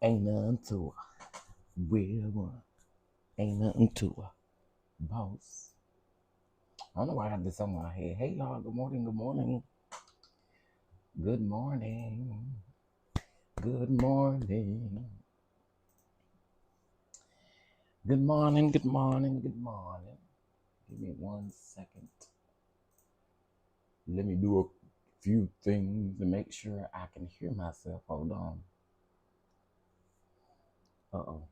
Ain't nothing to real one. Ain't nothing to boss. I don't know why I got this on my head. Hey y'all, good morning, good morning. Good morning. Good morning. Good morning, good morning, good morning. Give me 1 second. Let me do a few things to make sure I can hear myself. Hold on. Uh-oh.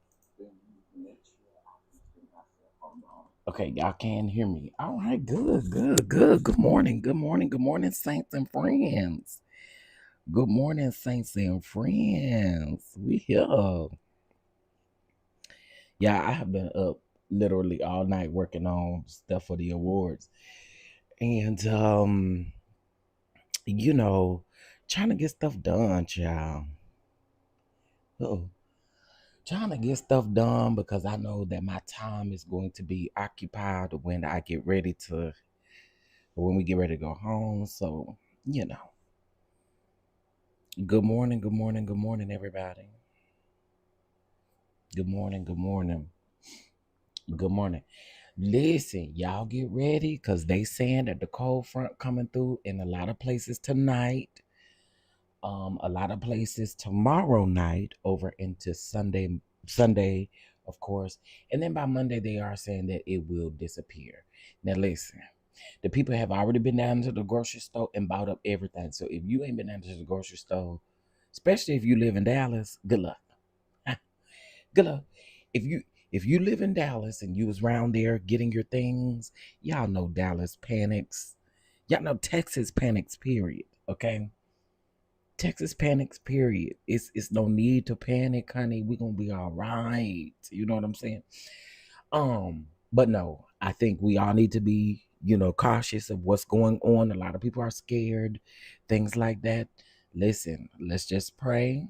Make sure I can hear myself. Hold on. Okay, y'all can hear me. All right, good, good, good. Good morning, good morning, good morning, saints and friends. Good morning, saints and friends. We here. Yeah, I have been up literally all night working on stuff for the awards. And you know, trying to get stuff done, child. Oh, trying to get stuff done because I know that my time is going to be occupied when we get ready to go home. So, you know. Good morning, good morning, good morning, everybody. Good morning, good morning, good morning. Listen, y'all get ready because they saying that the cold front coming through in a lot of places tonight. A lot of places tomorrow night over into Sunday, of course. And then by Monday they are saying that it will disappear. Now listen, the people have already been down to the grocery store and bought up everything. So if you ain't been down to the grocery store, especially if you live in Dallas, good luck. Good luck. If you live in Dallas and you was around there getting your things, y'all know Dallas panics. Y'all know Texas panics, period. Okay? Texas panics, period. It's no need to panic, honey. We're gonna be all right. You know what I'm saying? But no, I think we all need to be, cautious of what's going on. A lot of people are scared, things like that. Listen, let's just pray.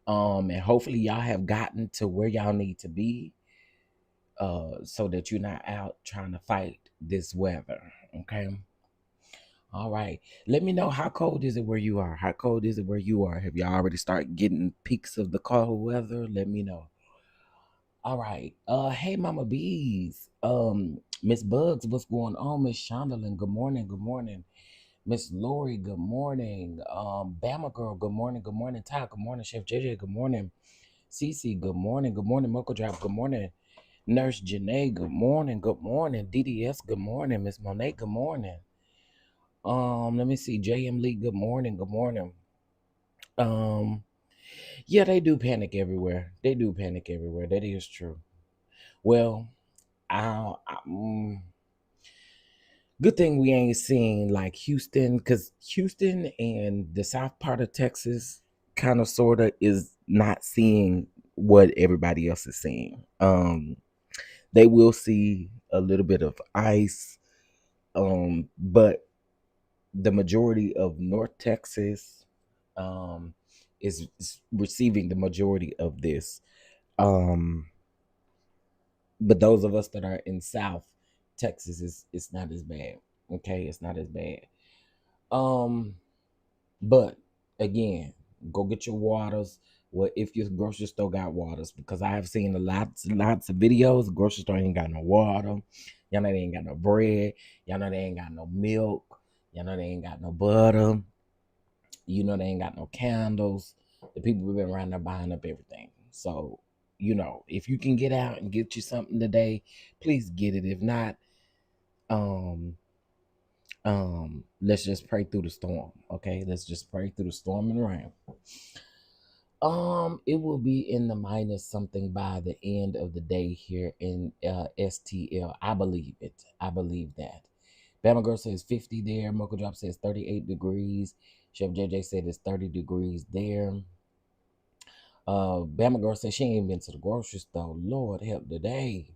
And hopefully y'all have gotten to where y'all need to be, so that you're not out trying to fight this weather. Okay. All right. Let me know, how cold is it where you are? How cold is it where you are? Have y'all already started getting peaks of the cold weather? Let me know. All right. Hey Mama Bees. Miss Bugs, what's going on? Miss Shondelyn, good morning, good morning. Miss Lori, good morning. Bama Girl, good morning, good morning. Ty, good morning. Chef JJ, good morning. Cece, good morning, good morning. Mocha Drop, good morning. Nurse Janae, good morning, good morning. DDS, good morning. Miss Monet, good morning. Let me see. JM Lee, good morning, good morning. Um, yeah, they do panic everywhere. They do panic everywhere. That is true. Well, I good thing we ain't seeing like Houston, because Houston and the south part of Texas kind of sort of is not seeing what everybody else is seeing. They will see a little bit of ice, but the majority of North Texas, um, is receiving the majority of this. Um, but those of us that are in South Texas, is it's not as bad. Okay, it's not as bad. Um, but again, go get your waters. Well, if your grocery store got waters, because I have seen lots of videos. Grocery store ain't got no water. Y'all know they ain't got no bread. Y'all know they ain't got no milk. Y'all know they ain't got no butter. You know they ain't got no candles. The people have been around there buying up everything. So, if you can get out and get you something today, please get it. If not, um, let's just pray through the storm. Okay, let's just pray through the storm and rain. It will be in the minus something by the end of the day here in STL. I believe it. I believe that. Bama Girl says 50 there. Mocha Drop says 38 degrees. Chef JJ said it's 30 degrees there. Bama Girl says she ain't been to the grocery store. Lord help today.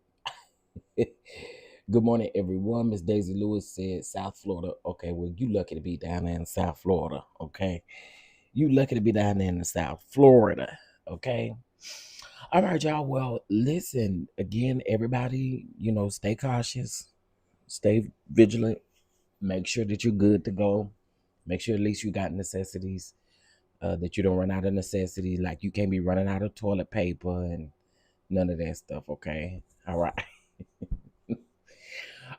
Good morning, everyone. Miss Daisy Lewis said South Florida. Okay, well, you lucky to be down there in South Florida. Okay. You lucky to be down there in the South Florida. Okay. All right, y'all. Well, listen, again, everybody, stay cautious, stay vigilant, make sure that you're good to go. Make sure at least you got necessities. that you don't run out of necessities. Like you can't be running out of toilet paper and none of that stuff. Okay. All right.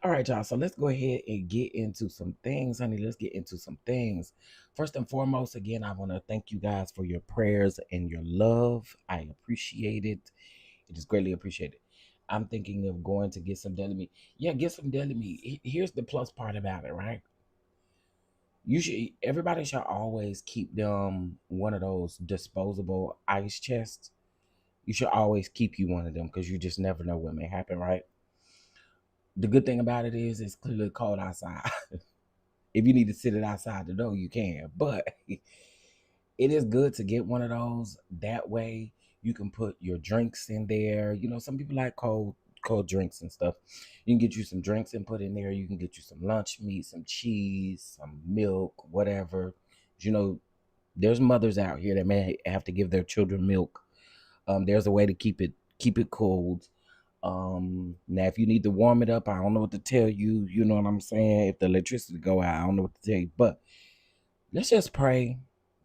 All right, y'all. So let's go ahead and get into some things, honey. Let's get into some things. First and foremost, again, I want to thank you guys for your prayers and your love. I appreciate it. It is greatly appreciated. I'm thinking of going to get some deli meat. Yeah, get some deli meat. Here's the plus part about it, right? You should. Everybody should always keep them one of those disposable ice chests. You should always keep you one of them because you just never know what may happen, right? The good thing about it is it's clearly cold outside. If you need to sit it outside the door, you can. But it is good to get one of those. That way you can put your drinks in there. You know, some people like cold drinks and stuff. You can get you some drinks and put in there. You can get you some lunch meat, some cheese, some milk, whatever. You know, there's mothers out here that may have to give their children milk. There's a way to keep it cold. Now if you need to warm it up, I don't know what to tell you. You know what I'm saying? If the electricity go out, I don't know what to tell you. But let's just pray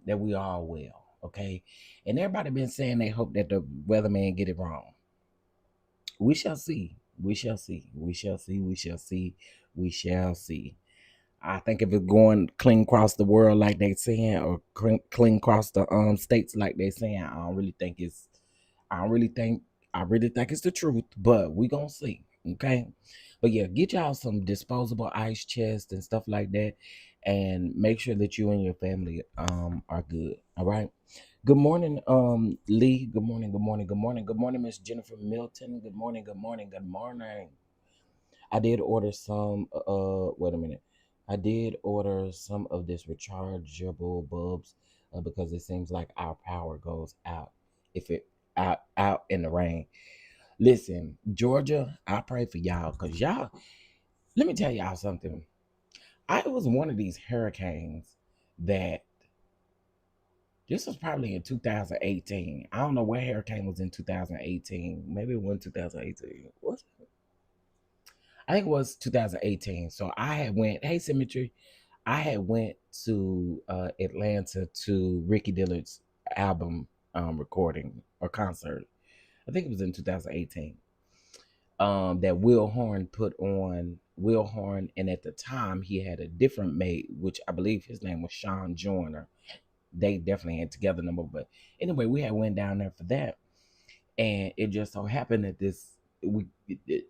that we all well, okay? And everybody been saying they hope that the weatherman get it wrong. We shall see. We shall see. We shall see. We shall see. We shall see. I think if it's going clean across the world like they saying, or clean across the states like they saying, I don't really think it's. I don't really think. I really think it's the truth, but we gonna see. Okay, but yeah, get y'all some disposable ice chests and stuff like that, and make sure that you and your family are good. All right. Good morning, Lee. Good morning. Good morning. Good morning. Good morning, Miss Jennifer Milton. Good morning. Good morning. Good morning. I did order some. Wait a minute. I did order some of this rechargeable bulbs because it seems like our power goes out if it out in the rain. Listen, Georgia, I pray for y'all because y'all. Let me tell y'all something. I was one of these hurricanes that this was probably in 2018. I don't know what hurricane was in 2018. Maybe it wasn't 2018. Was it? I think it was 2018. So I had went, hey Symmetry, I had went to Atlanta to Ricky Dillard's album recording or concert. I think it was in 2018. That Will Horn put on. Will Horn, and at the time he had a different mate, which I believe his name was Sean Joyner. They definitely had together number, but anyway, we had went down there for that, and it just so happened that we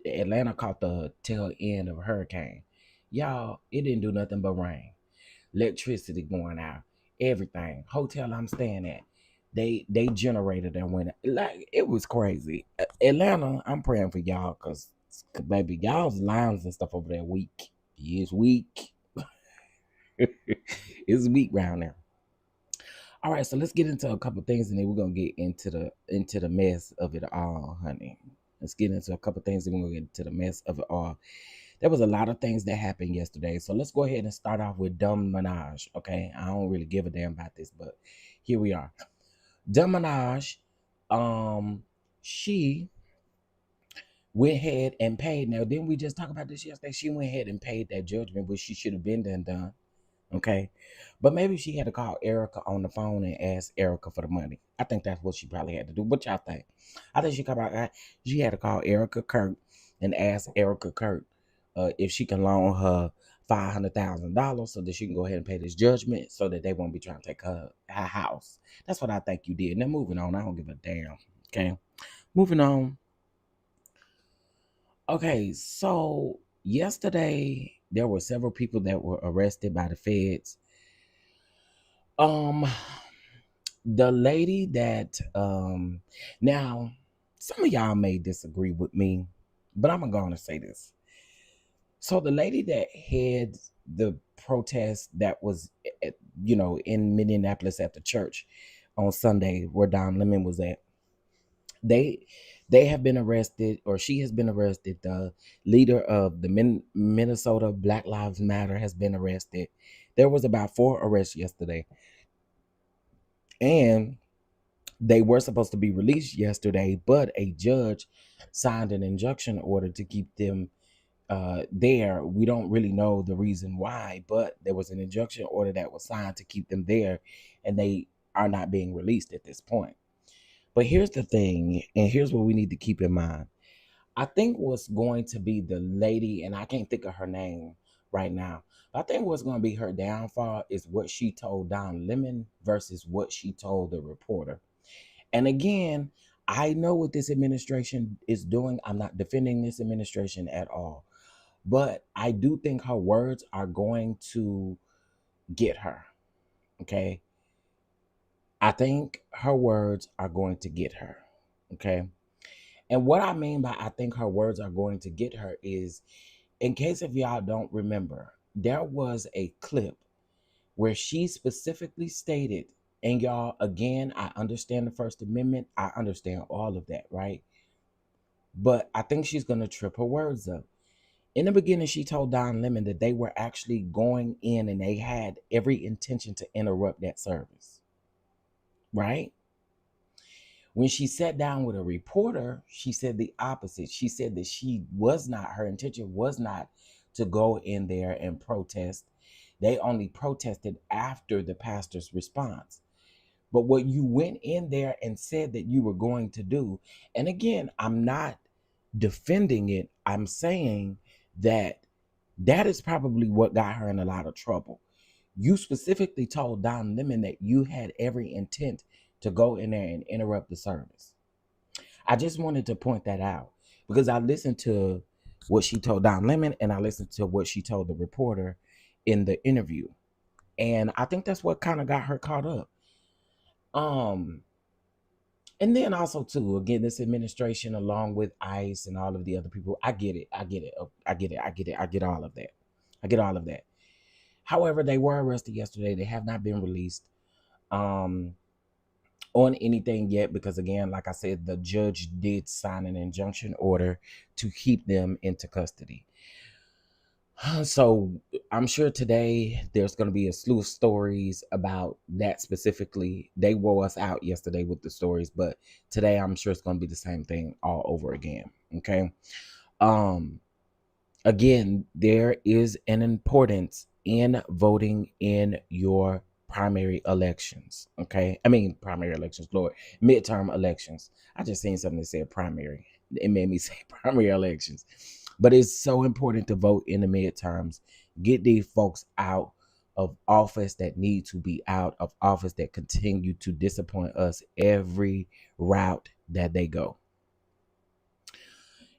Atlanta caught the tail end of a hurricane. Y'all, it didn't do nothing but rain, electricity going out, everything. Hotel I'm staying at, they generated and went like it was crazy. Atlanta, I'm praying for y'all because baby, y'all's lines and stuff over there weak. It's weak. It's weak round there. All right, so let's get into a couple things, and then we're gonna get into the mess of it all, honey. Let's get into a couple things, and we're gonna get into the mess of it all. There was a lot of things that happened yesterday, so let's go ahead and start off with Dumb Minaj. Okay, I don't really give a damn about this, but here we are. Dumb Minaj, she went ahead and paid. Now, didn't we just talk about this yesterday? She went ahead and paid that judgment, which she should have been done. Okay. But maybe she had to call Erica on the phone and ask Erica for the money. I think that's what she probably had to do. What y'all think? I think she had to call Erica Kirk and ask Erica Kirk if she can loan her $500,000 so that she can go ahead and pay this judgment so that they won't be trying to take her house. That's what I think you did. Now moving on. I don't give a damn. Okay. Moving on. Okay, so yesterday there were several people that were arrested by the feds. Um, the lady that now some of y'all may disagree with me, but I'm gonna say this. So the lady that had the protest that was in Minneapolis at the church on Sunday where Don Lemon was at, they they have been arrested, or she has been arrested. The leader of the Minnesota Black Lives Matter has been arrested. There was about 4 arrests yesterday, and they were supposed to be released yesterday, but a judge signed an injunction order to keep them there. We don't really know the reason why, but there was an injunction order that was signed to keep them there, and they are not being released at this point. But here's the thing, and here's what we need to keep in mind. I think what's going to be the lady, and I can't think of her name right now, but I think what's going to be her downfall is what she told Don Lemon versus what she told the reporter. And again, I know what this administration is doing. I'm not defending this administration at all. But I do think her words are going to get her. Okay. I think her words are going to get her. Okay. And what I mean by I think her words are going to get her is, in case if y'all don't remember, there was a clip where she specifically stated, and y'all, again, I understand the First Amendment. I understand all of that, right? But I think she's going to trip her words up. In the beginning, she told Don Lemon that they were actually going in and they had every intention to interrupt that service, right? When she sat down with a reporter, she said the opposite. She said that her intention was not to go in there and protest. They only protested after the pastor's response. But what you went in there and said that you were going to do, and again, I'm not defending it. I'm saying that that is probably what got her in a lot of trouble. You specifically told Don Lemon that you had every intent to go in there and interrupt the service. I just wanted to point that out because I listened to what she told Don Lemon and I listened to what she told the reporter in the interview. And I think that's what kind of got her caught up. And then also too, again, this administration, along with ICE and all of the other people, I get it. I get it. I get it. I get it. I get all of that. I get all of that. However, they were arrested yesterday. They have not been released on anything yet because, again, like I said, the judge did sign an injunction order to keep them into custody. So I'm sure today there's going to be a slew of stories about that specifically. They wore us out yesterday with the stories, but today I'm sure it's going to be the same thing all over again. Okay. Um, Again, there is an importance in voting in your primary elections. Okay. I mean, primary elections, Lord, midterm elections. I just seen something that said primary. It made me say primary elections. But it's so important to vote in the midterms. Get these folks out of office that need to be out of office, that continue to disappoint us every route that they go.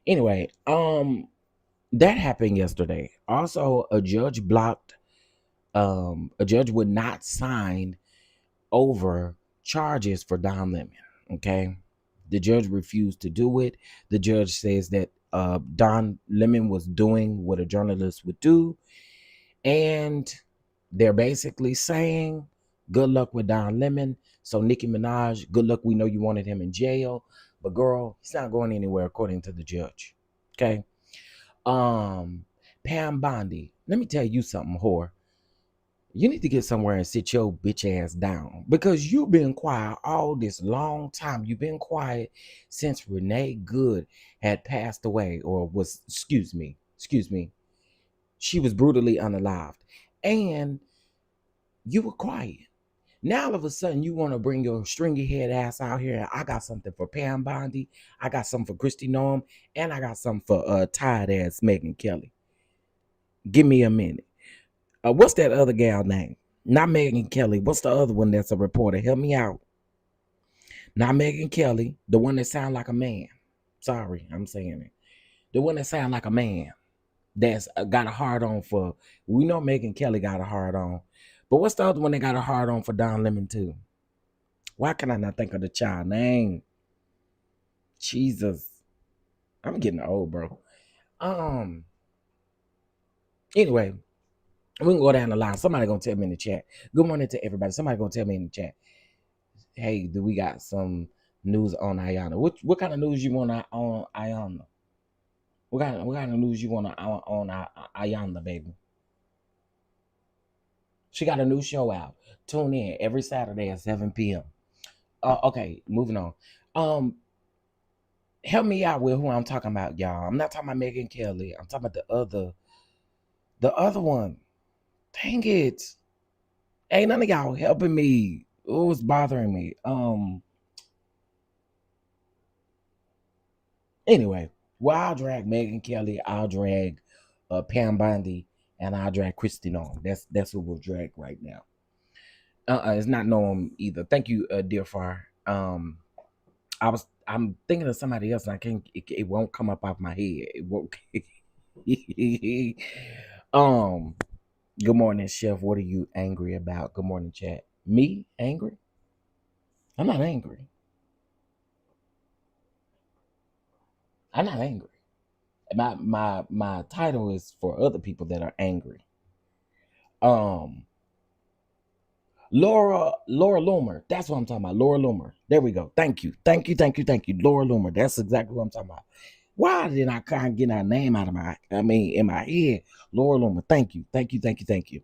Anyway, that happened yesterday. Also, a judge would not sign over charges for Don Lemon. Okay. The judge refused to do it. The judge says that Don Lemon was doing what a journalist would do. And they're basically saying, good luck with Don Lemon. So Nicki Minaj, good luck. We know you wanted him in jail. But girl, he's not going anywhere according to the judge. Okay. Pam Bondi, let me tell you something, whore. You need to get somewhere and sit your bitch ass down because you've been quiet all this long time. You've been quiet since Renee Good had passed away, or was, excuse me, she was brutally unalived. And you were quiet. Now all of a sudden you want to bring your stringy head ass out here, and I got something for Pam Bondi, I got something for Christy Noam, and I got something for tired ass Megan Kelly. Give me a minute. What's that other gal name? Not Megan Kelly. What's the other one that's a reporter? Help me out. Not Megan Kelly. The one that sound like a man. Sorry, I'm saying it. The one that sound like a man. That's got a hard on for. We know Megan Kelly got a hard on. But what's the other one that got a hard on for Don Lemon too? Why can I not think of the child name? Jesus. I'm getting old, bro. Anyway, we can go down the line. Somebody gonna tell me in the chat. Good morning to everybody. Somebody gonna tell me in the chat. Hey, do we got some news on Ayana? What kind of news you want on Ayana? What kind of news you want on Ayana, baby? She got a new show out. Tune in every Saturday at 7 p.m. Okay, moving on. Help me out with who I'm talking about, y'all. I'm not talking about Megan Kelly. I'm talking about the other one. Dang it. Ain't none of y'all helping me. It was bothering me. Anyway, well, I'll drag Megan Kelly, I'll drag Pam Bondi, and I'll drag Christy Norm. That's who we'll drag right now. It's not Norm either. Thank you, dear Far. I'm thinking of somebody else, and I can't. It won't come up off my head. It won't. um. Good morning, Chef. What are you angry about? Good morning, chat. Me angry? I'm not angry. I'm not angry. My title is for other people that are angry. Um. Laura Loomer. That's what I'm talking about. Laura Loomer. There we go. Thank you. Thank you. Thank you. Thank you. Laura Loomer. That's exactly what I'm talking about. Why did I can't get her name out of in my head? Laura Loomer. Thank you. Thank you. Thank you. Thank you.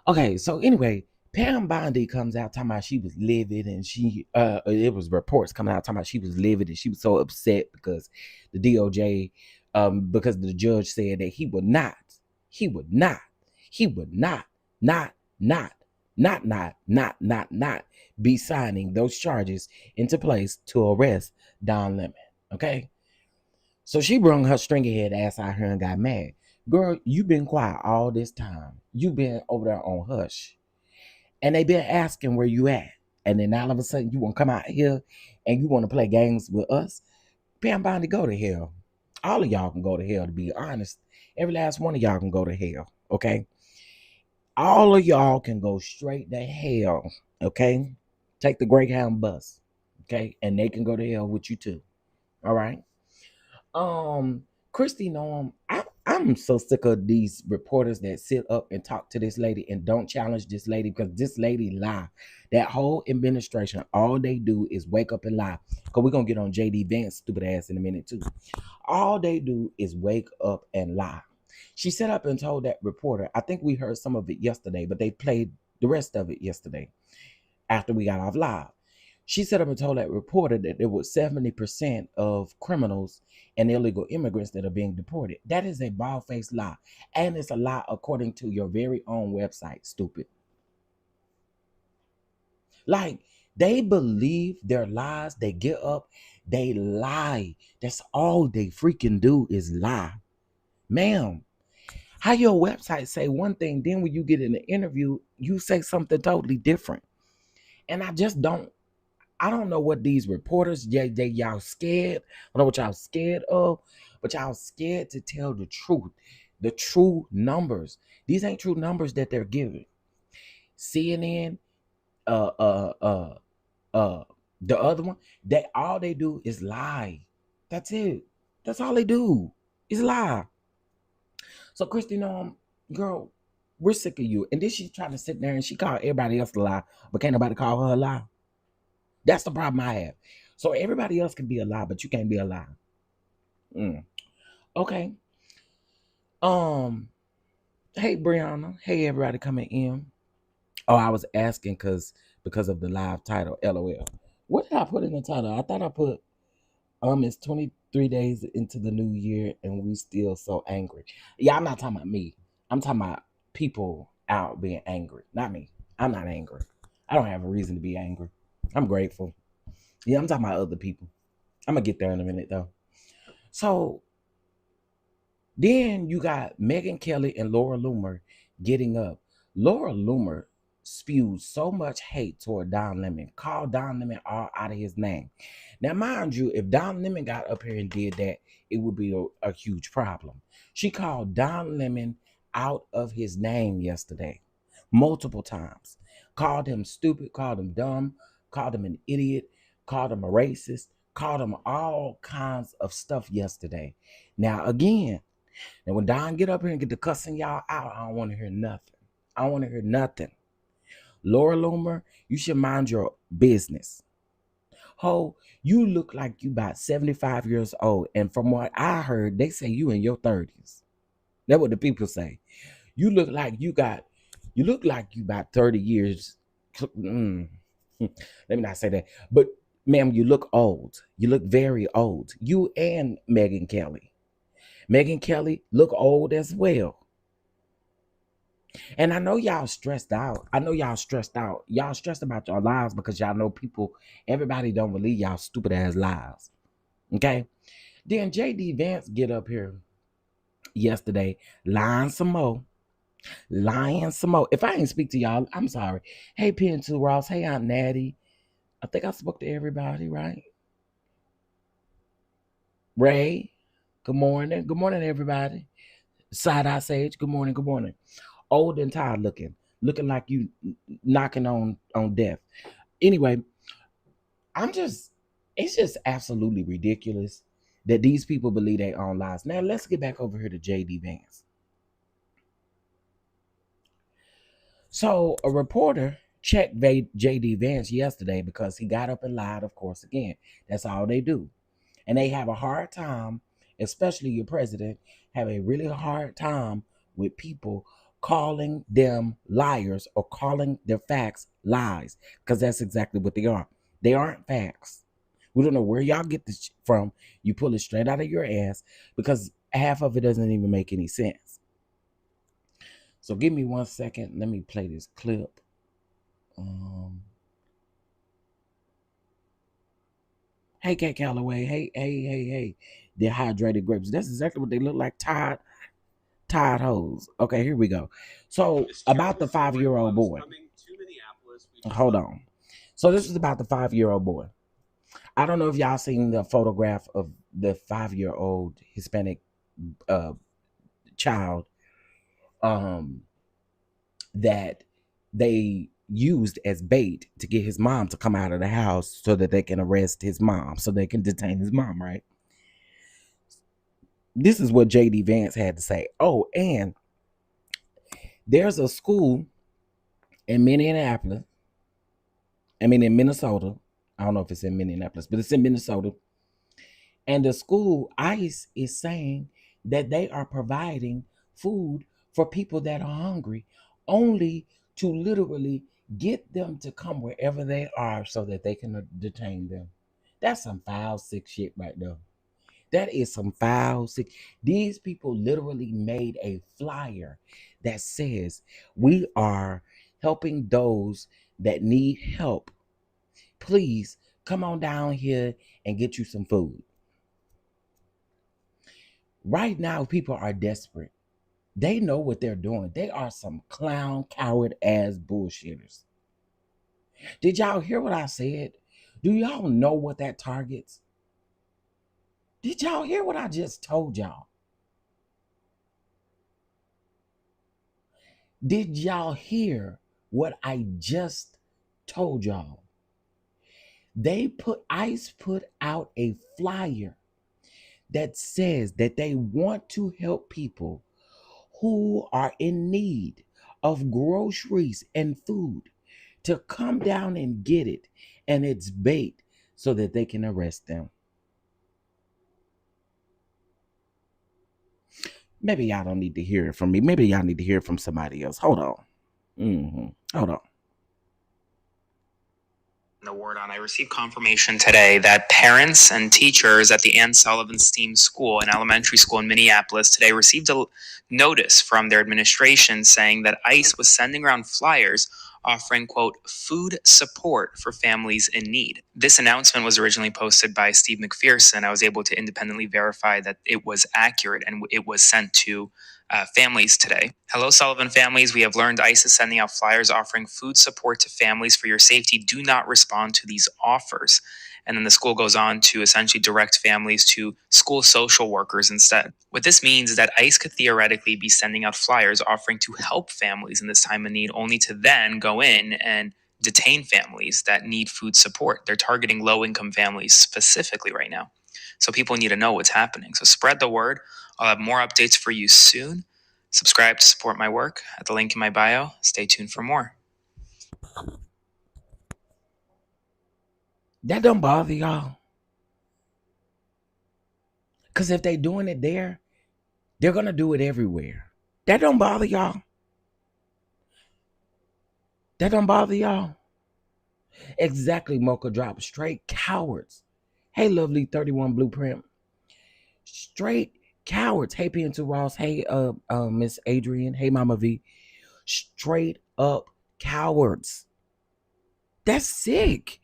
Okay, so anyway, Pam Bondi comes out talking about she was livid, and it was reports coming out talking about she was livid and she was so upset because the DOJ, because the judge said that he would not, he would not, not, not be signing those charges into place to arrest Don Lemon. Okay. So she brung her stringy head ass out here and got mad. Girl, you been quiet all this time. You been over there on hush. And they been asking where you at. And then all of a sudden you want to come out here and you want to play games with us. Pam Bondi, go to hell. All of y'all can go to hell, to be honest. Every last one of y'all can go to hell. Okay. All of y'all can go straight to hell. Okay. Take the Greyhound bus. Okay. And they can go to hell with you too. All right. Um, Christy Norm, I'm so sick of these reporters that sit up and talk to this lady and don't challenge this lady because this lady lie. That whole administration, all they do is wake up and lie. Because we're gonna get on JD Vance stupid ass in a minute too. All they do is wake up and lie. She sat up and told that reporter, I think we heard some of it yesterday, but they played the rest of it yesterday after we got off live. She set up and told that reporter that there was 70% of criminals and illegal immigrants that are being deported. That is a bald-faced lie. And it's a lie according to your very own website, stupid. Like, they believe their lies. They get up, they lie. That's all they freaking do is lie. Ma'am, how your website say one thing, then when you get in the interview, you say something totally different. And I don't know what these reporters, y'all scared. I don't know what y'all scared of, but y'all scared to tell the true numbers. These ain't true numbers that they're giving. CNN, uh, uh, uh, uh, the other one, all they do is lie. That's it. That's all they do is lie. So Christy, girl, we're sick of you. And then she's trying to sit there and she called everybody else a lie, but can't nobody call her a lie. That's the problem I have. So everybody else can be a lie, but you can't be a lie. Okay. Um. Hey, Brianna. Hey, everybody coming in. Oh, I was asking because of the live title. LOL. What did I put in the title? I thought I put it's 23 days into the new year and we still so angry. Yeah, I'm not talking about me. I'm talking about people out being angry. Not me. I'm not angry. I don't have a reason to be angry. I'm grateful. Yeah, I'm talking about other people. I'm gonna get there in a minute though. So then you got Megan Kelly and Laura Loomer getting up. Laura Loomer spewed so much hate toward Don Lemon, called Don Lemon all out of his name. Now, mind you, if Don Lemon got up here and did that, it would be a huge problem. She called Don Lemon out of his name yesterday, multiple times. Called him stupid, called him dumb, called him an idiot, called him a racist, called him all kinds of stuff yesterday. Now, again, and when Don get up here and get to cussing y'all out, I don't want to hear nothing. I don't want to hear nothing. Laura Loomer, you should mind your business. Ho, you look like you about 75 years old. And from what I heard, they say you in your 30s. That's what the people say. You look like you about 30 years. Let me not say that. But ma'am, you look old. You look very old. You and Megan Kelly. Megan Kelly look old as well. And I know y'all stressed out. I know y'all stressed out. Y'all stressed about your lives because y'all know people, everybody don't believe y'all stupid ass lies. Okay? Then JD Vance get up here yesterday, lying some more. Lying some more. If I ain't speak to y'all, I'm sorry. Hey, P2 Ross. Hey, Aunt Natty. I think I spoke to everybody, right? Ray. Good morning. Good morning, everybody. Side Eye Sage. Good morning. Good morning. Old and tired looking. Looking like you knocking on death. Anyway, it's just absolutely ridiculous that these people believe their own lies. Now let's get back over here to JD Vance. So a reporter checked JD Vance yesterday because he got up and lied, of course, again. That's all they do. And they have a hard time, especially your president, have a really hard time with people calling them liars or calling their facts lies, because that's exactly what they are. They aren't facts. We don't know where y'all get this from. You pull it straight out of your ass because half of it doesn't even make any sense. So give me 1 second. Let me play this clip. Hey, Kate Calloway. Hey. Dehydrated grapes. That's exactly what they look like. Tired hoes. Okay, here we go. So about the 5-year-old boy. Hold on. So this is about the 5-year-old boy. I don't know if y'all seen the photograph of the 5-year-old Hispanic child that they used as bait to get his mom to come out of the house so that they can arrest his mom, so they can detain his mom, right? This is what JD Vance had to say. Oh, and there's a school in Minneapolis. I mean, in Minnesota. I don't know if it's in Minneapolis, but it's in Minnesota. And the school, ICE, is saying that they are providing food for people that are hungry, only to literally get them to come wherever they are so that they can detain them. That's some foul, sick shit right there. That is some foul, sick. These people literally made a flyer that says, "We are helping those that need help. Please come on down here and get you some food." Right now, people are desperate. They know what they're doing. They are some clown, coward ass bullshitters. Did y'all hear what I said? Do y'all know what that targets? Did y'all hear what I just told y'all? Did y'all hear what I just told y'all? ICE put out a flyer that says that they want to help people who are in need of groceries and food to come down and get it, and it's bait so that they can arrest them. Maybe y'all don't need to hear it from me. Maybe y'all need to hear it from somebody else. Hold on. Hold on. The word on. I received confirmation today that parents and teachers at the Ann Sullivan STEAM School, an elementary school in Minneapolis, today received a notice from their administration saying that ICE was sending around flyers offering, quote, food support for families in need. This announcement was originally posted by Steve McPherson. I was able to independently verify that it was accurate and it was sent to families today. Hello, Sullivan families. We have learned ICE is sending out flyers offering food support to families. For your safety, do not respond to these offers. And then the school goes on to essentially direct families to school social workers instead. What this means is that ICE could theoretically be sending out flyers offering to help families in this time of need, only to then go in and detain families that need food support. They're targeting low-income families specifically right now. So people need to know what's happening. So spread the word. I'll have more updates for you soon. Subscribe to support my work at the link in my bio. Stay tuned for more. That don't bother y'all. Because if they doing it there, they're going to do it everywhere. That don't bother y'all. That don't bother y'all. Exactly, Mocha Drop. Straight cowards. Hey, lovely 31 Blueprint. Straight cowards. Hey, P2 Ross. Hey, Miss Adrian. Hey, Mama V. Straight up cowards. That's sick.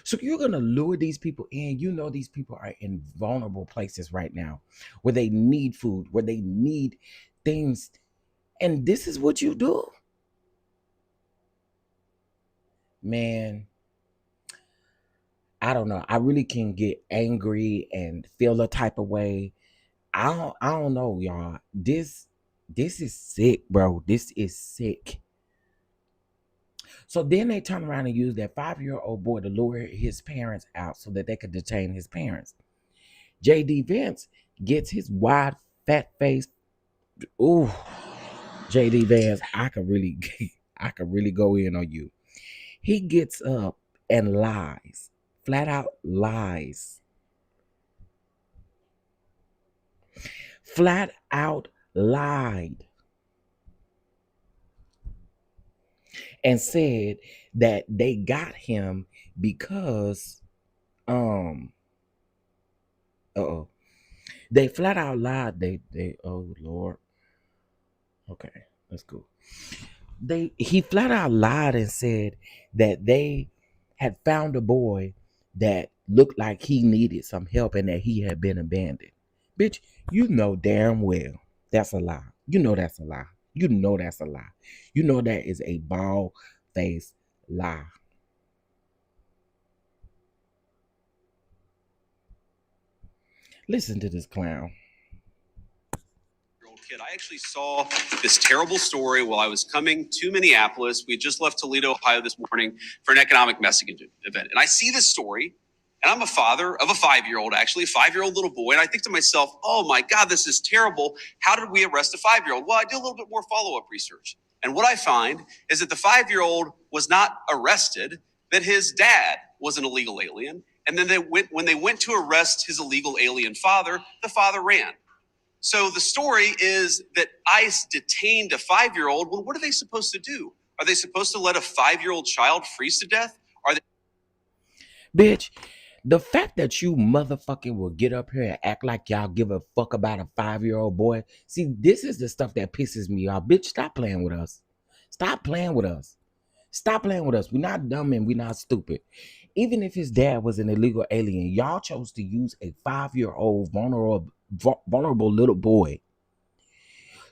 So you're gonna lure these people in. You know these people are in vulnerable places right now where they need food, where they need things. And this is what you do? Man, I don't know. I really can get angry and feel a type of way. I don't know, y'all. This is sick, bro. This is sick. So then they turn around and use that 5-year-old boy to lure his parents out so that they could detain his parents. JD Vance gets his wide fat face. Ooh, JD Vance, I could really I could really go in on you. He gets up and lies. Flat out lies. Flat out lied and said that they got him because uh-oh. They flat out lied. They oh Lord. Okay, let's go. He flat out lied and said that they had found a boy that looked like he needed some help and that he had been abandoned. Bitch, you know damn well that's a lie. You know that's a lie. You know that's a lie. You know that is a bald faced lie. Listen to this clown. Kid. I actually saw this terrible story while I was coming to Minneapolis. We had just left Toledo, Ohio this morning for an economic messaging event. And I see this story, and I'm a father of a 5-year-old, actually, a 5-year-old little boy. And I think to myself, oh my God, this is terrible. How did we arrest a 5-year-old? Well, I did a little bit more follow-up research. And what I find is that the 5-year-old was not arrested, that his dad was an illegal alien. And then when they went to arrest his illegal alien father, the father ran. So the story is that ICE detained a 5-year-old. Well, what are they supposed to do? Are they supposed to let a 5-year-old child freeze to death? Are they? Bitch, the fact that you motherfucking will get up here and act like y'all give a fuck about a 5-year-old boy. See, this is the stuff that pisses me off. Bitch, stop playing with us. Stop playing with us. Stop playing with us. We're not dumb and we're not stupid. Even if his dad was an illegal alien, y'all chose to use a 5-year-old vulnerable little boy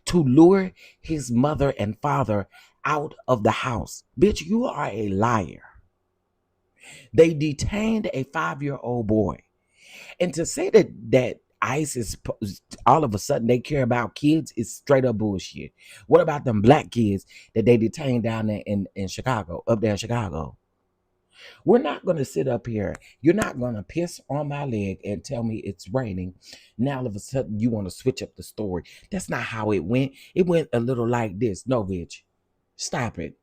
to lure his mother and father out of the house. Bitch, you are a liar. They detained a 5-year-old boy. And to say that ICE is all of a sudden they care about kids is straight up bullshit. What about them black kids that they detained down there in Chicago, up there in Chicago? We're not going to sit up here. You're not going to piss on my leg and tell me it's raining. Now all of a sudden you want to switch up the story. That's not how it went. It went a little like this. No, bitch. Stop it.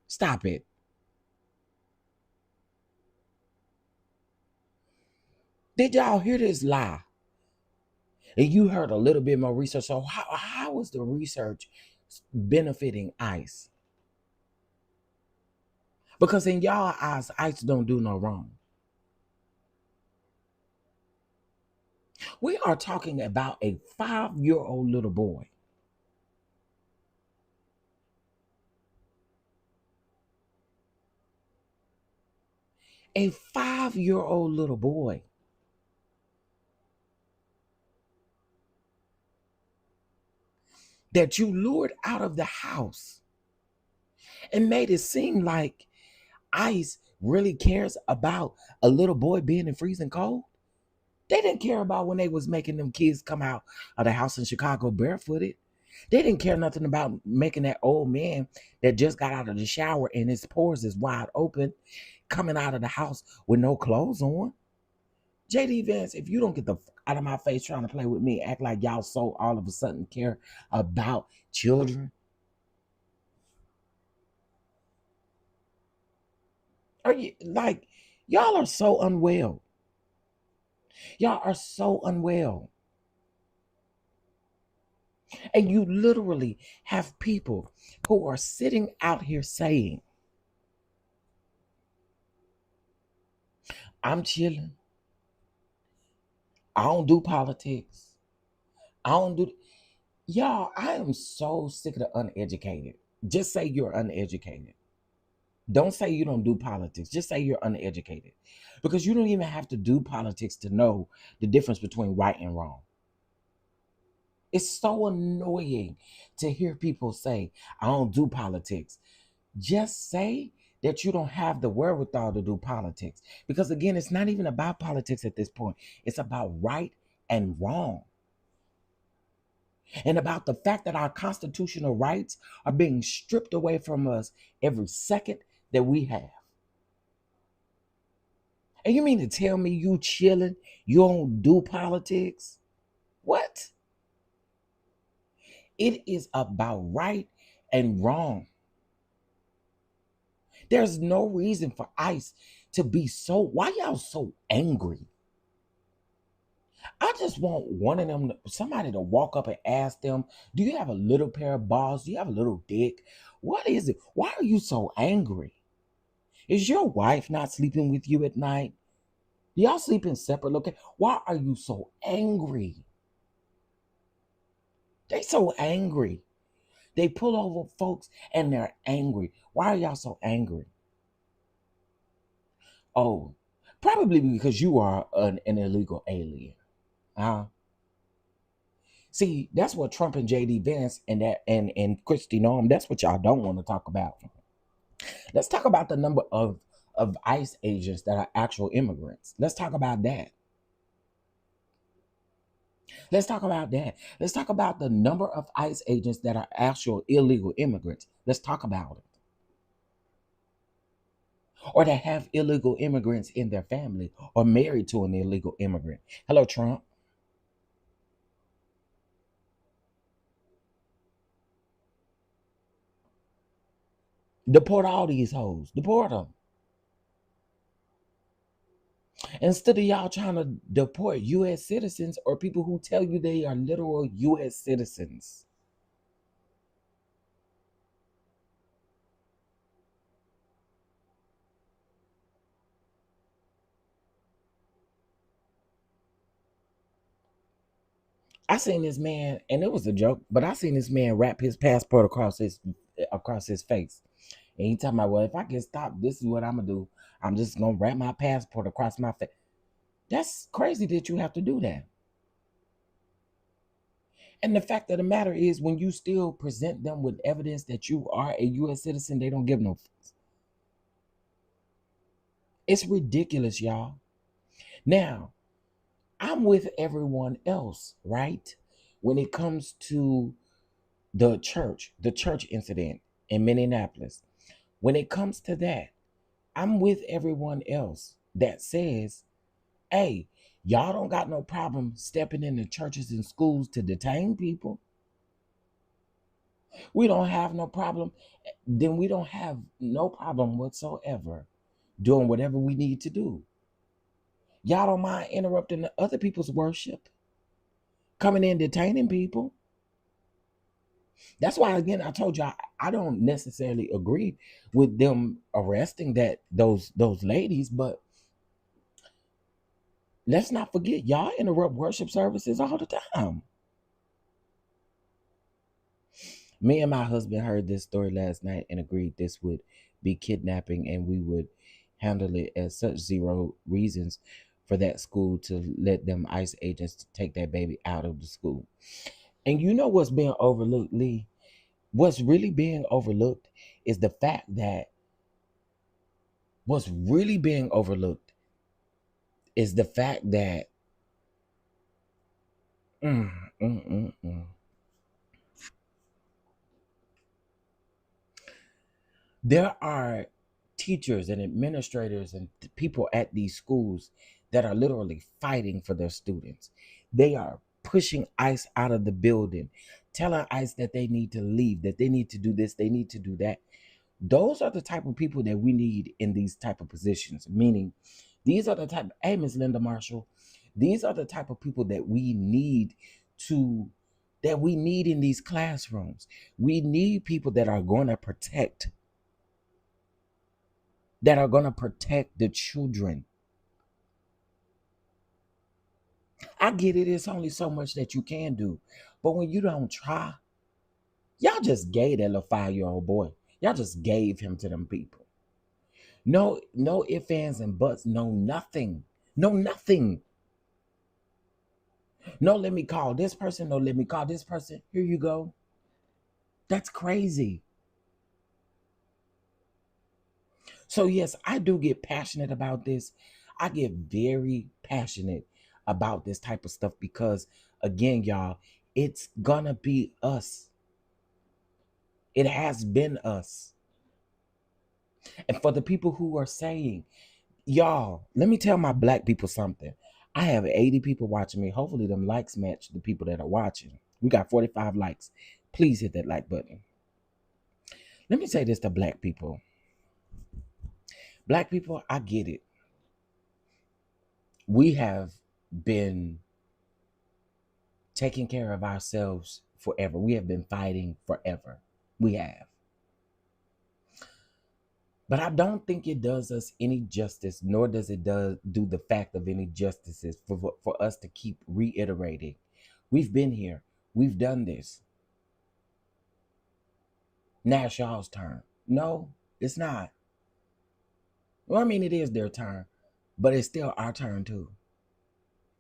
Stop it. Did y'all hear this lie? And you heard a little bit more research. So how is the research benefiting ICE? Because in y'all eyes, ICE don't do no wrong. We are talking about a 5-year-old little boy. A 5-year-old little boy. That you lured out of the house and made it seem like ICE really cares about a little boy being in freezing cold. They didn't care about when they was making them kids come out of the house in Chicago barefooted. They didn't care nothing about making that old man that just got out of the shower and his pores is wide open coming out of the house with no clothes on. JD Vance, if you don't get the out of my face trying to play with me, act like y'all so all of a sudden care about children. Are you like y'all are so unwell? Y'all are so unwell. And you literally have people who are sitting out here saying, I'm chilling. I don't do politics. I don't do. Y'all, I am so sick of the uneducated. Just say you're uneducated. Don't say you don't do politics. Just say you're uneducated. Because you don't even have to do politics to know the difference between right and wrong. It's so annoying to hear people say, I don't do politics. Just say that you don't have the wherewithal to do politics. Because again, it's not even about politics at this point, it's about right and wrong. And about the fact that our constitutional rights are being stripped away from us every second that we have. And you mean to tell me you chilling, you don't do politics? What? It is about right and wrong. There's no reason for ICE to be so. Why y'all so angry? I just want one of them, somebody to walk up and ask them, do you have a little pair of balls? Do you have a little dick? What is it? Why are you so angry? Is your wife not sleeping with you at night? Do y'all sleep in separate locations? Why are you so angry? They so angry. They pull over folks and they're angry. Why are y'all so angry? Oh, probably because you are an illegal alien. Uh, See, that's what Trump and JD Vance and that and Christy Norm, that's what y'all don't want to talk about. Let's talk about the number of ICE agents that are actual immigrants. Let's talk about that. Let's talk about that. Let's talk about the number of ICE agents that are actual illegal immigrants. Let's talk about it. Or that have illegal immigrants in their family or married to an illegal immigrant. Hello, Trump. Deport all these hoes. Deport them. Instead of y'all trying to deport U.S. citizens or people who tell you they are literal U.S. citizens. I seen this man, and it was a joke, but I seen this man wrap his passport across his face. And he talking about, well, if I get stopped, this is what I'm gonna do. I'm just gonna wrap my passport across my face. That's crazy that you have to do that. And the fact of the matter is, when you still present them with evidence that you are a U.S. citizen, they don't give no fucks. It's ridiculous, y'all. Now, I'm with everyone else, right? When it comes to the church incident in Minneapolis, when it comes to that, I'm with everyone else that says, hey, y'all don't got no problem stepping into churches and schools to detain people. We don't have no problem. Then we don't have no problem whatsoever doing whatever we need to do. Y'all don't mind interrupting the other people's worship, coming in detaining people. That's why again I told you I don't necessarily agree with them arresting those ladies, but let's not forget y'all interrupt worship services all the time. Me and my husband heard this story last night and agreed this would be kidnapping and we would handle it as such zero reasons for that school to let them ICE agents to take that baby out of the school. And you know what's being overlooked, Lee? What's really being overlooked is the fact that what's really being overlooked is the fact that mm, mm, mm, mm. There are teachers and administrators and people at these schools that are literally fighting for their students. They are pushing ICE out of the building, telling ICE that they need to leave, that they need to do this, they need to do that. Those are the type of people that we need in these type of positions. Meaning, these are the type. Hey, Miss Linda Marshall, these are the type of people to that we need in these classrooms. We need people that are going to protect the children. I get it, it's only so much that you can do. But when you don't try, Y'all just gave that little 5-year-old boy. Y'all just gave him to them people. No, no ifs, ands, and buts. No nothing. No nothing. No, let me call this person. No, let me call this person. Here you go. That's crazy. So, yes, I do get passionate about this. I get very passionate about this type of stuff because, again, y'all, it's gonna be us. It has been us. And for the people who are saying, y'all, let me tell my black people something. I have 80 people watching me. Hopefully, them likes match the people that are watching. We got 45 likes. Please hit that like button. Let me say this to black people. Black people, I get it. We have been taking care of ourselves forever. We have been fighting forever. We have. But I don't think it does us any justice, nor does it do the fact of any justices for us to keep reiterating. We've been here. We've done this. Now it's y'all's turn. No, it's not. Well, I mean, it is their turn, but it's still our turn too.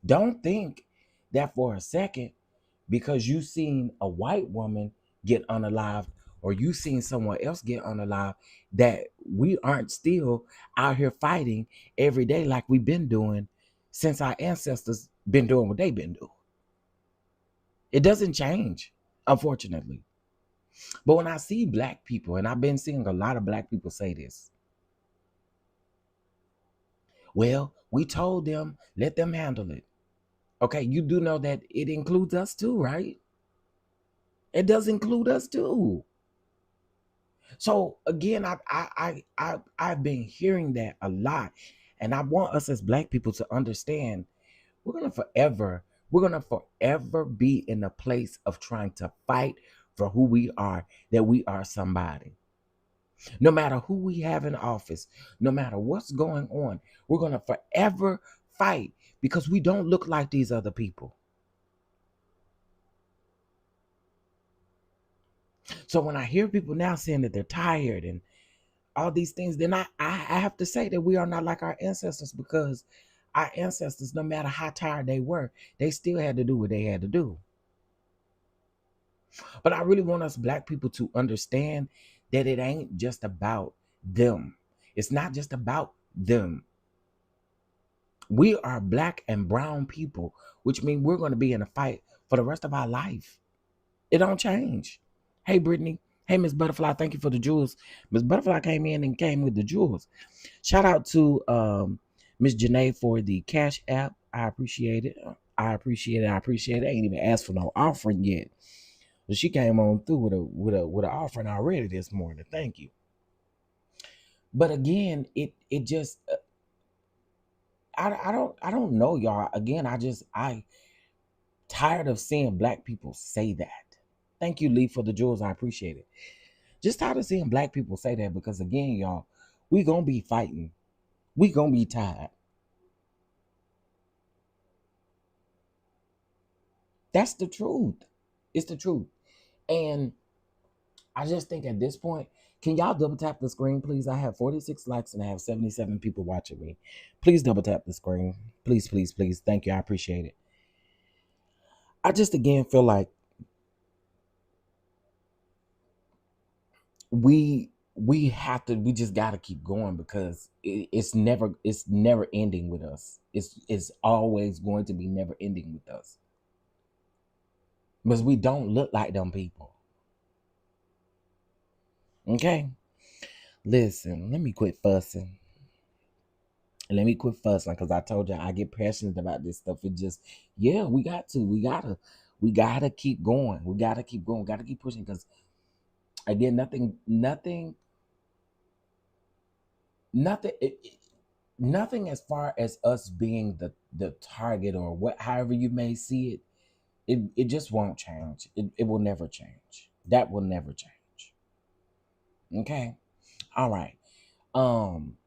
Don't think that for a second because you seen a white woman get unalived or you seen someone else get unalived that we aren't still out here fighting every day like we've been doing since our ancestors been doing what they've been doing. It doesn't change, unfortunately. But when I see black people, and I've been seeing a lot of black people say this, well, we told them, let them handle it. Okay, you do know that it includes us too, right? It does include us too. So again, I've been hearing that a lot, and I want us as black people to understand we're gonna forever be in a place of trying to fight for who we are, that we are somebody. No matter who we have in office, no matter what's going on, we're gonna forever fight because we don't look like these other people. So when I hear people now saying that they're tired and all these things, then I have to say that we are not like our ancestors because our ancestors, no matter how tired they were, they still had to do what they had to do. But I really want us black people to understand that it ain't just about them. It's not just about them. We are black and brown people, which means we're going to be in a fight for the rest of our life. It don't change. Hey, Brittany. Hey, Miss Butterfly. Thank you for the jewels. Miss Butterfly came in and came with the jewels. Shout out to Miss Janae for the Cash App. I appreciate it. I appreciate it. I appreciate it. I ain't even asked for no offering yet. But she came on through with an offering already this morning. Thank you. But again, it just I don't know, y'all. Again, I tired of seeing black people say that. Thank you, Lee, for the jewels. I appreciate it. Just tired of seeing black people say that because again, y'all, we gonna be fighting. We gonna be tired. That's the truth. It's the truth. And I just think at this point, can y'all double tap the screen, please? I have 46 likes and I have 77 people watching me. Please double tap the screen. Please, please, please. Thank you. I appreciate it. I just again feel like we just gotta keep going because it's never ending with us. It's always going to be never ending with us. Because we don't look like them people. Okay? Listen, let me quit fussing. Let me quit fussing because I told you I get passionate about this stuff. It just, yeah, we got to. We gotta keep going. We gotta keep going. We gotta keep pushing because again, nothing nothing as far as us being the target or what however you may see it, it just won't change. It will never change. That will never change. Okay. All right. Um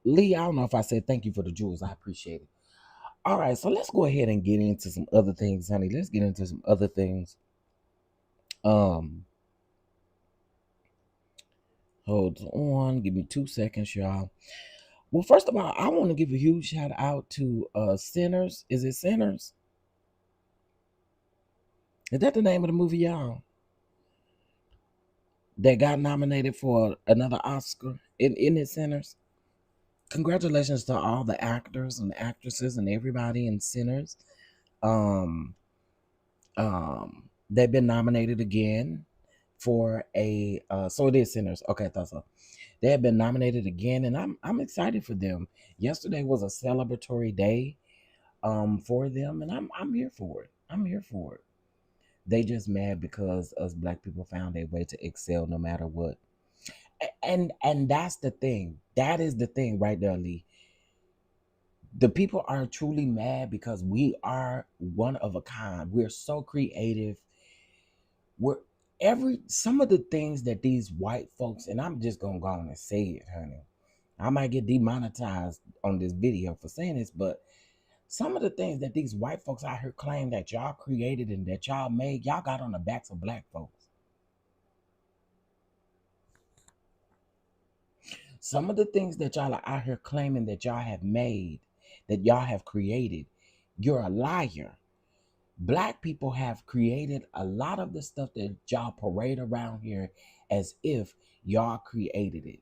Lee, I don't know if I said thank you for the jewels. I appreciate it. All right, so let's go ahead and get into some other things, honey. Let's get into some other things. Um, Hold on, give me 2 seconds, y'all. Well, first of all, I want to give a huge shout out to Sinners. Is it Sinners? Is that the name of the movie, y'all? That got nominated for another Oscar in it, Sinners. Congratulations to all the actors and actresses and everybody in Sinners. Um, they've been nominated again for a. So it is Sinners. Okay, I thought so. They have been nominated again, and I'm excited for them. Yesterday was a celebratory day for them, and I'm here for it. I'm here for it. They just mad because us black people found a way to excel no matter what. And that's the thing. That is the thing right there, Lee. The people are truly mad because we are one of a kind. We're so creative. We're every some of the things that these white folks, and I'm just gonna go on and say it, honey. I might get demonetized on this video for saying this, but some of the things that these white folks out here claim that y'all created and that y'all made, y'all got on the backs of black folks. Some of the things that y'all are out here claiming that y'all have made, that y'all have created, you're a liar. Black people have created a lot of the stuff that y'all parade around here as if y'all created it,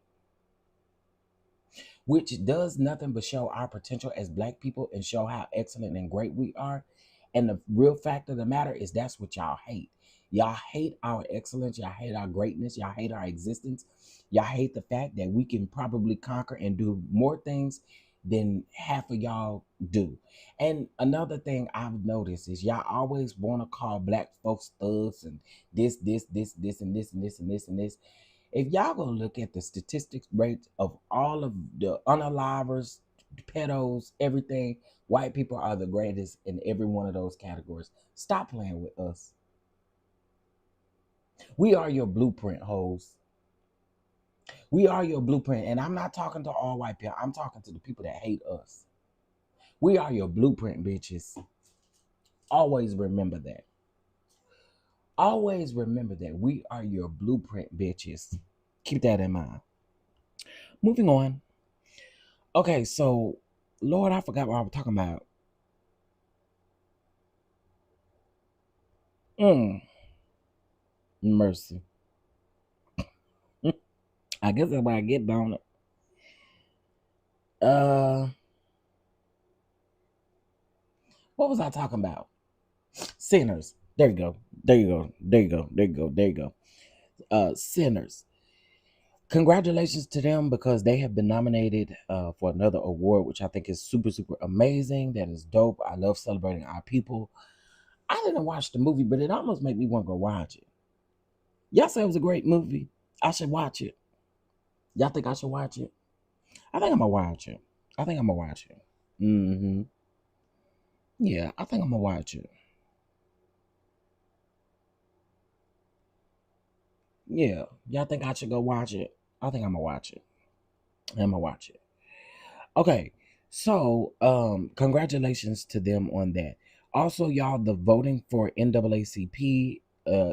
which does nothing but show our potential as black people and show how excellent and great we are. And the real fact of the matter is that's what y'all hate. Y'all hate our excellence, y'all hate our greatness, y'all hate our existence. Y'all hate the fact that we can probably conquer and do more things than half of y'all do. And another thing I've noticed is y'all always want to call black folks thugs and this, and this, and this, and this, and this. If y'all gonna look at the statistics rates of all of the unalivers, pedos, everything, white people are the greatest in every one of those categories. Stop playing with us. We are your blueprint, hoes. We are your blueprint. And I'm not talking to all white people. I'm talking to the people that hate us. We are your blueprint, bitches. Always remember that. Always remember that. We are your blueprint, bitches. Keep that in mind. Moving on. Okay, so Lord, I forgot what I was talking about. Mm, mercy. I guess that's why I get down it. Uh, what was I talking about? Sinners. There you go. There you go. There you go. There you go. There you go. Sinners. Congratulations to them because they have been nominated for another award, which I think is super, super amazing. That is dope. I love celebrating our people. I didn't watch the movie, but it almost made me want to go watch it. Y'all say it was a great movie. I should watch it. Y'all think I should watch it? I think I'm gonna watch it. I think I'm gonna watch it. Mm-hmm. Yeah, I think I'm gonna watch it. Yeah, y'all think I should go watch it? I think I'm gonna watch it. I'm gonna watch it. Okay, so congratulations to them on that. Also, y'all, the voting for NAACP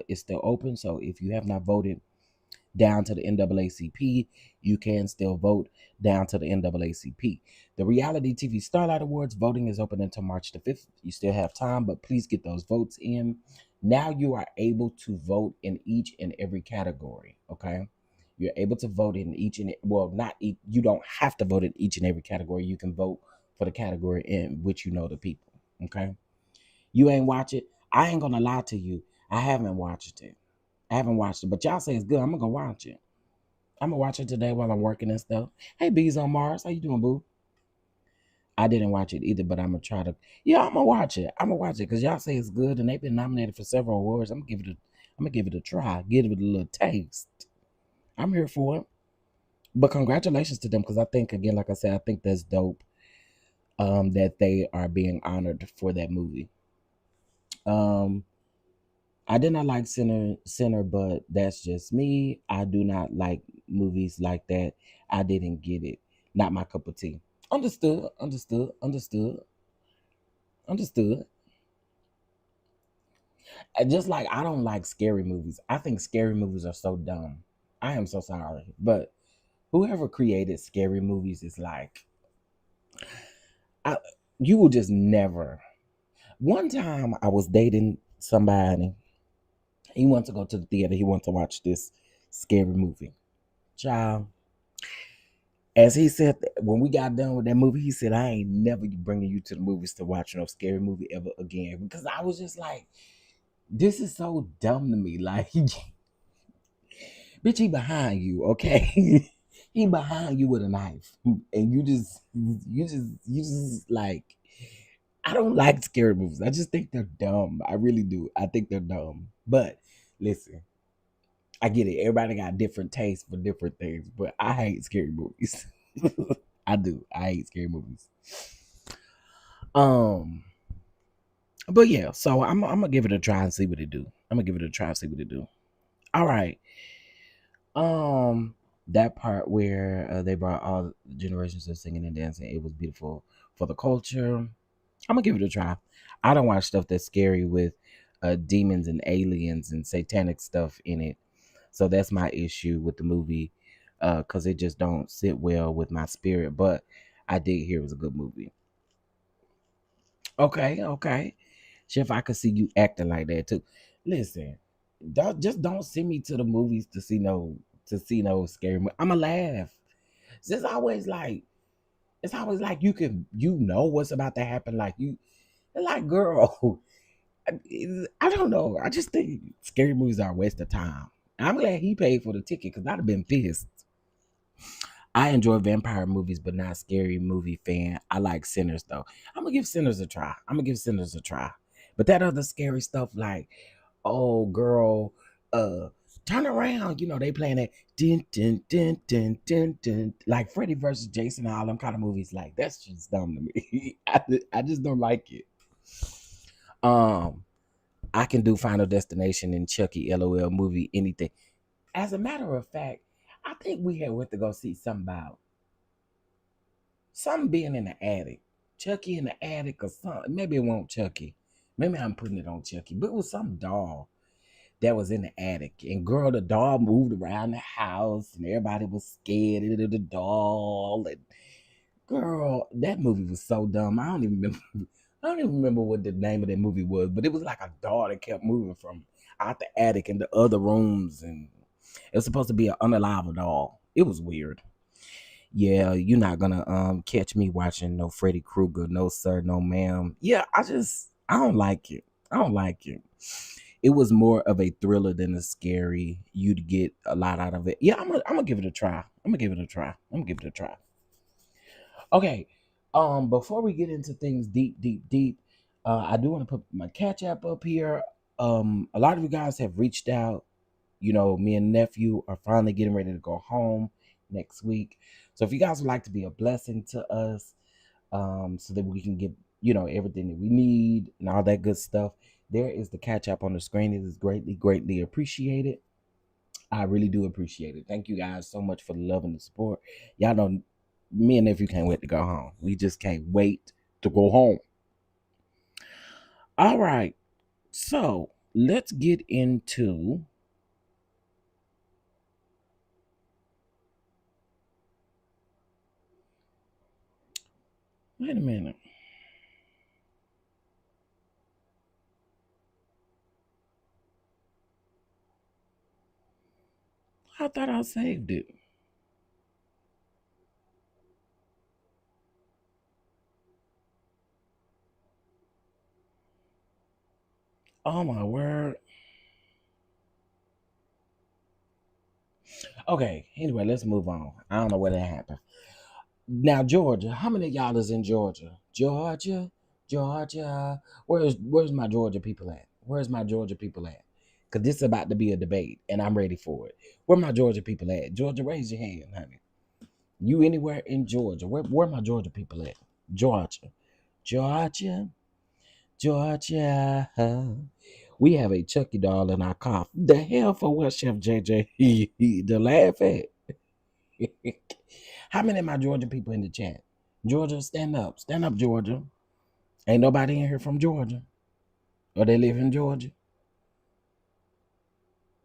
is still open. So if you have not voted down to the NAACP, you can still vote down to the NAACP. The Reality TV Starlight Awards voting is open until March the 5th. You still have time, but please get those votes in. Now you are able to vote in each and every category, okay? You're able to vote in each and well, not each, you don't have to vote in each and every category. You can vote for the category in which you know the people, okay? You ain't watch it. I ain't gonna lie to you. I haven't watched it. I haven't watched it, but y'all say it's good. I'm gonna go watch it. I'm gonna watch it today while I'm working and stuff. Hey, Bees on Mars, how you doing, boo? I didn't watch it either, but I'm gonna try to. Yeah, I'm gonna watch it. I'm gonna watch it because y'all say it's good, and they've been nominated for several awards. I'm gonna give it a. I'm gonna give it a try. Give it a little taste. I'm here for it. But congratulations to them because I think again, like I said, I think that's dope. That they are being honored for that movie. Um, I did not like Sinner, but that's just me. I do not like movies like that. I didn't get it. Not my cup of tea. Understood, understood, understood, understood. Just like I don't like scary movies. I think scary movies are so dumb. I am so sorry, but whoever created scary movies is like, I, you will just never. One time I was dating somebody. He wanted to go to the theater. He wanted to watch this scary movie. Child, as he said, when we got done with that movie, he said, I ain't never bringing you to the movies to watch no scary movie ever again. Because I was just like, this is so dumb to me. Like, bitch, he behind you, okay? He behind you with a knife. And you just like, I don't like scary movies. I just think they're dumb. I really do. I think they're dumb. But listen, I get it. Everybody got different tastes for different things, but I hate scary movies. I do. I hate scary movies. Um, but yeah, so I'm gonna give it a try and see what it do. I'm gonna give it a try and see what it do. All right. Um, that part where they brought all generations of singing and dancing, it was beautiful for the culture. I'm gonna give it a try. I don't watch stuff that's scary with demons and aliens and satanic stuff in it. So that's my issue with the movie, because it just don't sit well with my spirit. But I did hear it was a good movie. Okay, okay. Chef, I could see you acting like that too. Listen, just don't send me to the movies to see no scary. I'ma laugh. It's always like you know what's about to happen. Like like girl, I don't know. I just think scary movies are a waste of time. I'm glad he paid for the ticket because I'd have been pissed. I enjoy vampire movies, but not scary movie fan. I like Sinners though. I'm gonna give Sinners a try. I'm gonna give Sinners a try. But that other scary stuff, like, oh girl, uh, turn around. They playing that din din din din din din, like Freddy versus Jason and all them kind of movies. Like that's just dumb to me. I just don't like it. Um, I can do Final Destination and Chucky, LOL movie, anything. As a matter of fact, I think we had went to go see something about something being in the attic. Chucky in the attic or something. Maybe it won't Chucky. Maybe I'm putting it on Chucky. But it was some doll that was in the attic. And girl, the doll moved around the house and everybody was scared of the doll. And girl, that movie was so dumb. I don't even remember what the name of that movie was, but it was like a doll that kept moving from out the attic into other rooms, and it was supposed to be an unalive doll. It was weird. Yeah, you're not gonna catch me watching no Freddy Krueger, no sir, no ma'am. Yeah, I don't like it. I don't like it. It was more of a thriller than a scary. You'd get a lot out of it. Yeah, I'm gonna give it a try. I'm gonna give it a try. I'm gonna give it a try. Okay. Before we get into things deep, deep, deep, I do want to put my catch app up here. A lot of you guys have reached out. Me and nephew are finally getting ready to go home next week. So if you guys would like to be a blessing to us, so that we can get, everything that we need and all that good stuff, there is the catch app on the screen. It is greatly, greatly appreciated. I really do appreciate it. Thank you guys so much for the love and the support. Y'all know me and nephew can't wait to go home. We just can't wait to go home. All right. So let's get into. Wait a minute. I thought I saved it. Oh my word. Okay. Anyway, let's move on. I don't know where that happened. Now, Georgia. How many of y'all is in Georgia? Georgia, Georgia. Where's my Georgia people at? Where's my Georgia people at? Cause this is about to be a debate, and I'm ready for it. Where my Georgia people at? Georgia, raise your hand, honey. You anywhere in Georgia? Where my Georgia people at? Georgia, Georgia, Georgia. We have a Chucky doll in our car. The hell for what, Chef JJ? To laugh at. How many of my Georgia people in the chat? Georgia, stand up. Stand up, Georgia. Ain't nobody in here from Georgia. Or they live in Georgia.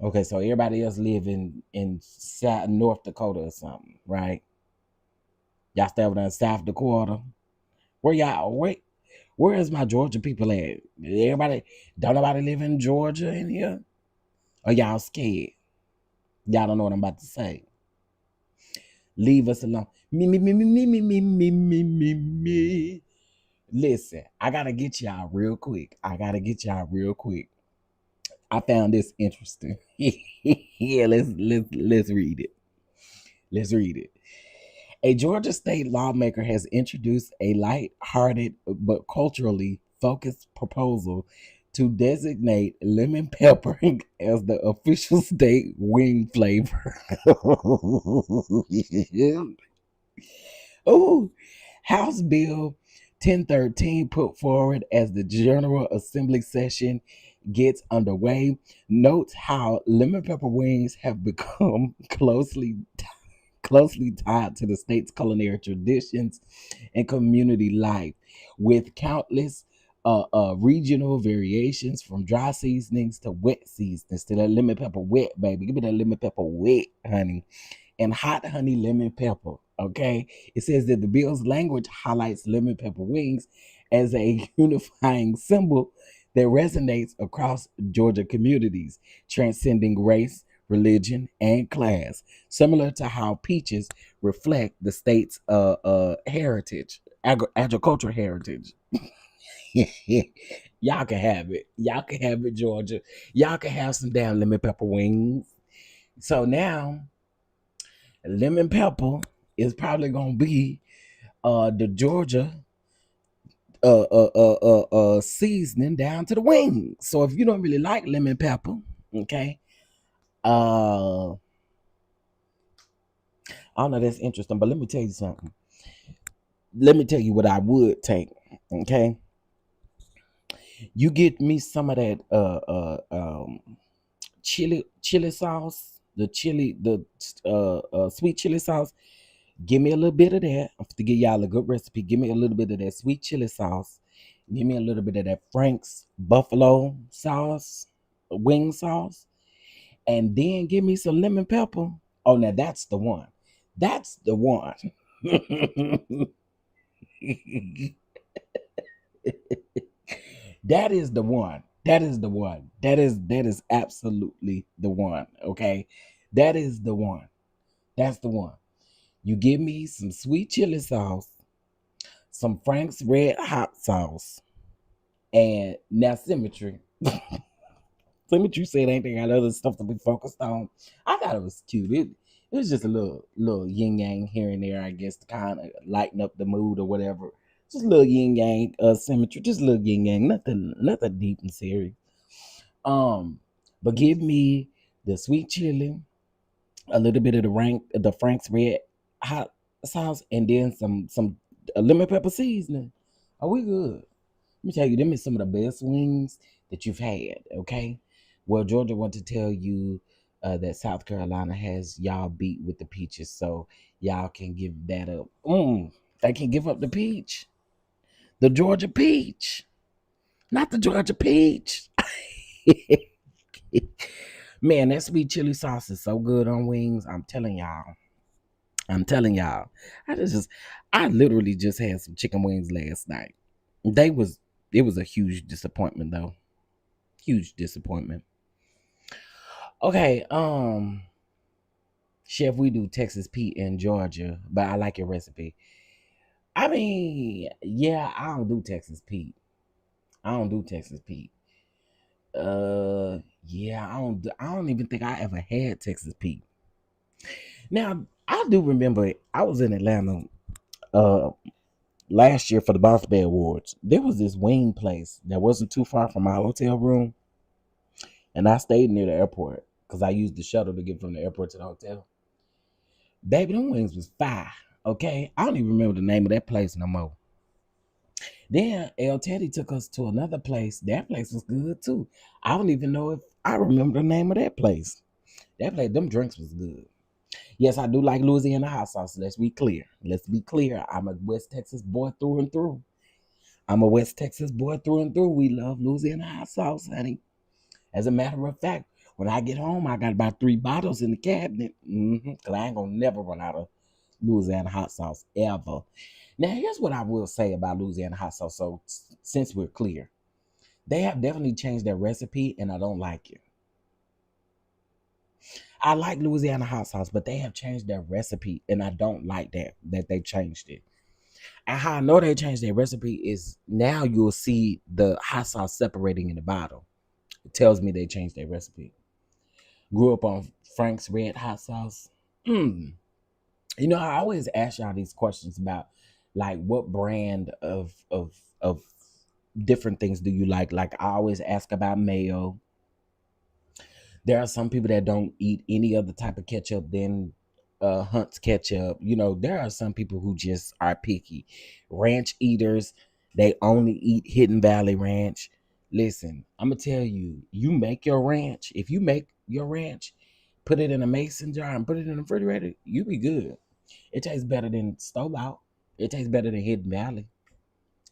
Okay, so everybody else live in South North Dakota or something, right? Y'all stay over there in South Dakota. Where y'all where is my Georgia people at? Everybody don't nobody live in Georgia in here? Or y'all scared? Y'all don't know what I'm about to say. Leave us alone. Me. Listen, I gotta get y'all real quick. I found this interesting. Yeah, let's read it. Let's read it. A Georgia state lawmaker has introduced a light-hearted but culturally focused proposal to designate lemon pepper as the official state wing flavor. Oh, House Bill 1013 put forward as the General Assembly session gets underway notes how lemon pepper wings have become closely tied to the state's culinary traditions and community life, with countless regional variations from dry seasonings to wet seasonings to that lemon pepper wet, baby. Give me that lemon pepper wet, honey, and hot honey lemon pepper. Okay, it says that the bill's language highlights lemon pepper wings as a unifying symbol that resonates across Georgia communities, transcending race, religion, and class, similar to how peaches reflect the state's heritage, agricultural heritage. Y'all can have it. Y'all can have it, Georgia. Y'all can have some damn lemon pepper wings. So now lemon pepper is probably gonna be the Georgia seasoning down to the wings. So if you don't really like lemon pepper, okay, I don't know, that's interesting, but let me tell you something. Let me tell you what I would take. Okay, you get me some of that chili sauce, the sweet chili sauce. Give me a little bit of that. I'm to give y'all a good recipe. Give me a little bit of that sweet chili sauce. Give me a little bit of that Frank's buffalo sauce, wing sauce, and then give me some lemon pepper. Oh, now that's the one. That's the one. That is the one. That is the one. That is absolutely the one. Okay. That is the one. That's the one. You give me some sweet chili sauce, some Frank's red hot sauce, and now symmetry. Symmetry said anything got other stuff to be focused on. I thought it was cute. It was just a little yin yang here and there, I guess, to kind of lighten up the mood or whatever. Just a little yin yang symmetry, just a little yin yang, nothing deep and serious. Um, but give me the sweet chili, a little bit of the Frank's red hot sauce, and then some lemon pepper seasoning. Are we good? Let me tell you, them is some of the best wings that you've had. Okay. Well, Georgia want to tell you that South Carolina has y'all beat with the peaches, so y'all can give that up. They can give up the peach, the Georgia peach, not the Georgia peach. Man, that sweet chili sauce is so good on wings. I'm telling y'all. I'm telling y'all. I just I literally just had some chicken wings last night. They was it was a huge disappointment though. Huge disappointment. Okay, Chef, we do Texas Pete in Georgia, but I like your recipe. I mean, yeah, I don't do Texas Pete. I don't do Texas Pete. Yeah, I don't even think I ever had Texas Pete. Now, I do remember I was in Atlanta uh last year for the Boss Bay Awards. There was this wing place that wasn't too far from my hotel room, and I stayed near the airport because I used the shuttle to get from the airport to the hotel. Baby, them wings was fire. Okay, I don't even remember the name of that place no more. Then El Teddy took us to another place. That place was good too. I don't even know if I remember the name of that place. That place, them drinks was good. Yes, I do like Louisiana hot sauce. Let's be clear. Let's be clear. I'm a West Texas boy through and through. I'm a West Texas boy through and through. We love Louisiana hot sauce, honey. As a matter of fact, When I get home, I got about 3 bottles in the cabinet. Cause I ain't gonna never run out of Louisiana hot sauce ever. Now, here's what I will say about Louisiana hot sauce. So, since we're clear, they have definitely changed their recipe, and I don't like it. I like Louisiana hot sauce, but they have changed their recipe, and I don't like that they changed it. And how I know they changed their recipe is now you'll see the hot sauce separating in the bottle. It tells me they changed their recipe. Grew up on Frank's Red Hot Sauce. Mm. I always ask y'all these questions about like what brand of different things do you like? Like I always ask about mayo. There are some people that don't eat any other type of ketchup than Hunt's ketchup. There are some people who just are picky. Ranch eaters, they only eat Hidden Valley Ranch. Listen, I'm gonna tell you, you make your ranch. If you make your ranch, put it in a mason jar and put it in the refrigerator, you be good. It tastes better than store out. It tastes better than Hidden Valley.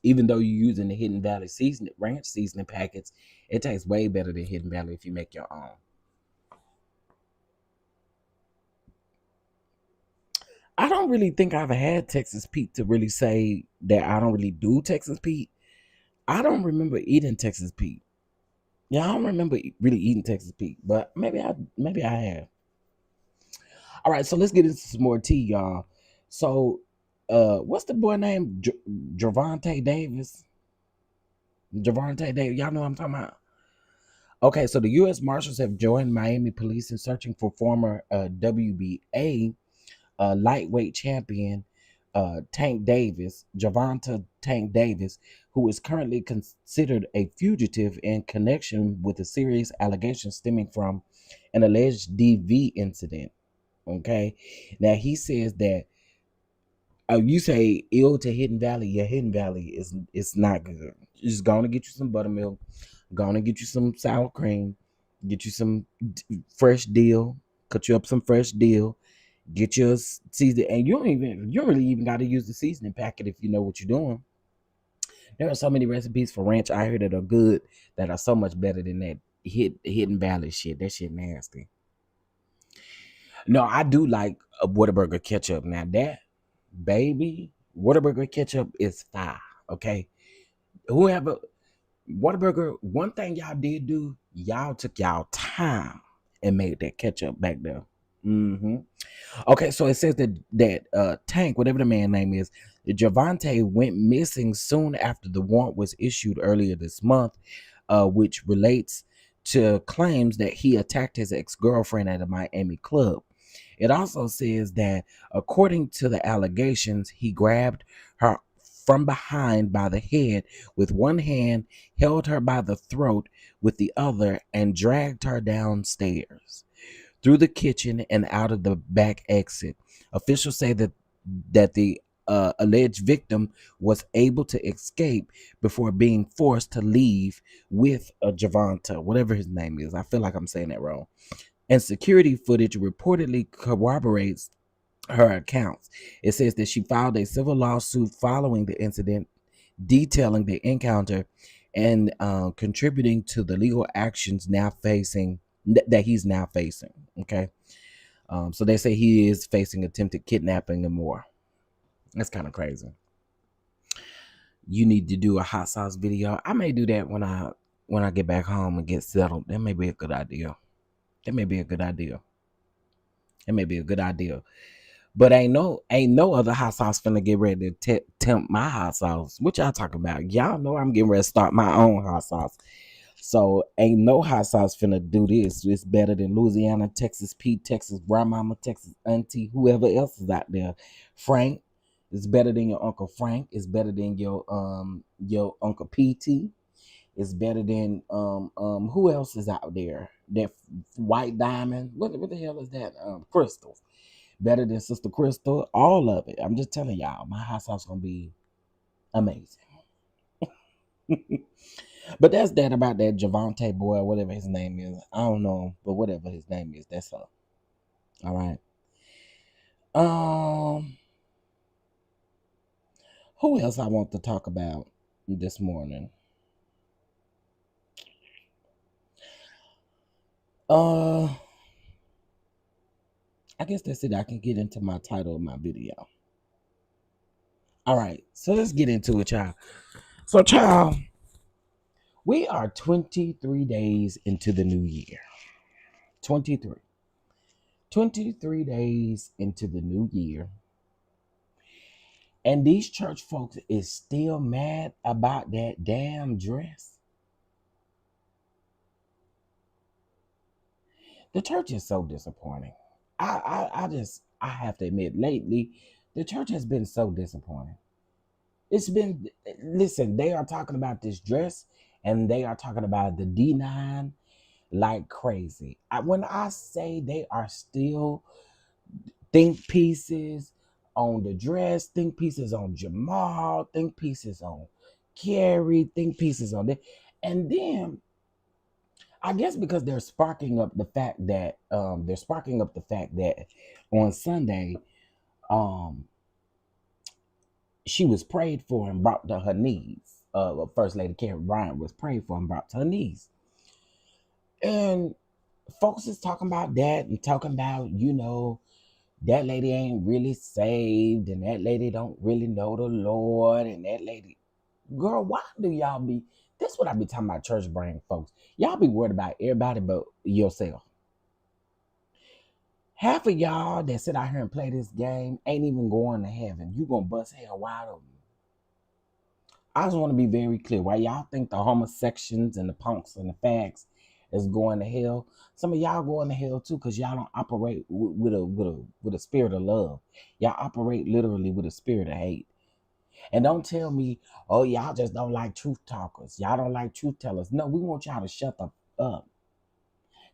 Even though you're using the Hidden Valley seasoning ranch seasoning packets, it tastes way better than Hidden Valley if you make your own. I don't really think I've had Texas Pete to really say that I don't really do Texas Pete. I don't remember eating Texas Pete. Yeah, I don't remember really eating Texas Pete, but maybe I have. All right, so let's get into some more tea, y'all. So, what's the boy name? Javante Davis. Javante Davis. Y'all know what I'm talking about. Okay, so the U.S. Marshals have joined Miami police in searching for former WBA lightweight champion Javante Tank Davis, who is currently considered a fugitive in connection with a serious allegation stemming from an alleged DV incident. Okay, now he says that you say ill to Hidden Valley, your Hidden Valley is not good. Just going to get you some buttermilk, going to get you some sour cream, get you some fresh deal, cut you up some fresh deal, get your season, and you don't really even got to use the seasoning packet if you know what you're doing. There are so many recipes for ranch I hear that are good that are so much better than that Hidden Valley shit. That shit nasty. No, I do like a Whataburger ketchup. Now that baby, Whataburger ketchup is fire. Okay, whoever Whataburger, one thing y'all did do, y'all took y'all time and made that ketchup back there. Mm-hmm. Okay, so it says that Tank, whatever the man name is, Javante went missing soon after the warrant was issued earlier this month, which relates to claims that he attacked his ex-girlfriend at a Miami club. It also says that according to the allegations, he grabbed her from behind by the head with one hand, held her by the throat with the other, and dragged her downstairs through the kitchen and out of the back exit. Officials say that the alleged victim was able to escape before being forced to leave with Javanta, whatever his name is. I feel like I'm saying that wrong. And security footage reportedly corroborates her accounts. It says that she filed a civil lawsuit following the incident, detailing the encounter and contributing to the legal actions now facing that he's now facing. Okay, so they say he is facing attempted kidnapping and more. That's kind of crazy. You need to do a hot sauce video. I may do that when I get back home and get settled. That may be a good idea. That may be a good idea. It may be a good idea. But ain't no other hot sauce finna get ready to tempt my hot sauce. What y'all talking about? Y'all know I'm getting ready to start my own hot sauce. So ain't no hot sauce finna do this. It's better than Louisiana, Texas Pete, Texas Grandmama, Texas Auntie, whoever else is out there. Frank is better than your Uncle Frank. It's better than your Uncle PT. It's better than who else is out there? That White Diamond. What the hell is that? Crystal. Better than Sister Crystal. All of it. I'm just telling y'all, my hot sauce gonna be amazing. But that's that about that Javante boy, whatever his name is. I don't know, but whatever his name is, that's all. All right. Um, who else I want to talk about this morning? Uh, I guess that's it. I can get into my title of my video. All right, so let's get into it, child. So, child, we are 23 days into the new year. 23. 23 days into the new year. And these church folks is still mad about that damn dress. The church is so disappointing. I have to admit, lately, the church has been so disappointing. It's been, listen, they are talking about this dress and they are talking about the D9 like crazy. When I say they are still think pieces on the dress, think pieces on Jamal, think pieces on Carrie, think pieces on that. And then I guess because they're sparking up the fact that on Sunday, um, she was prayed for and brought to her knees. First Lady Carrie Bryant was prayed for and brought to her knees. And folks is talking about that and talking about, that lady ain't really saved and that lady don't really know the Lord and that lady, girl, why do y'all be, this what I be talking about church brain folks. Y'all be worried about everybody but yourself. Half of y'all that sit out here and play this game ain't even going to heaven. You gonna bust hell wide open. I just want to be very clear. Why y'all think the homosexuals and the punks and the fags is going to hell? Some of y'all going to hell too, because y'all don't operate with a spirit of love. Y'all operate literally with a spirit of hate. And don't tell me, oh, y'all just don't like truth talkers. Y'all don't like truth tellers. No, we want y'all to shut the up.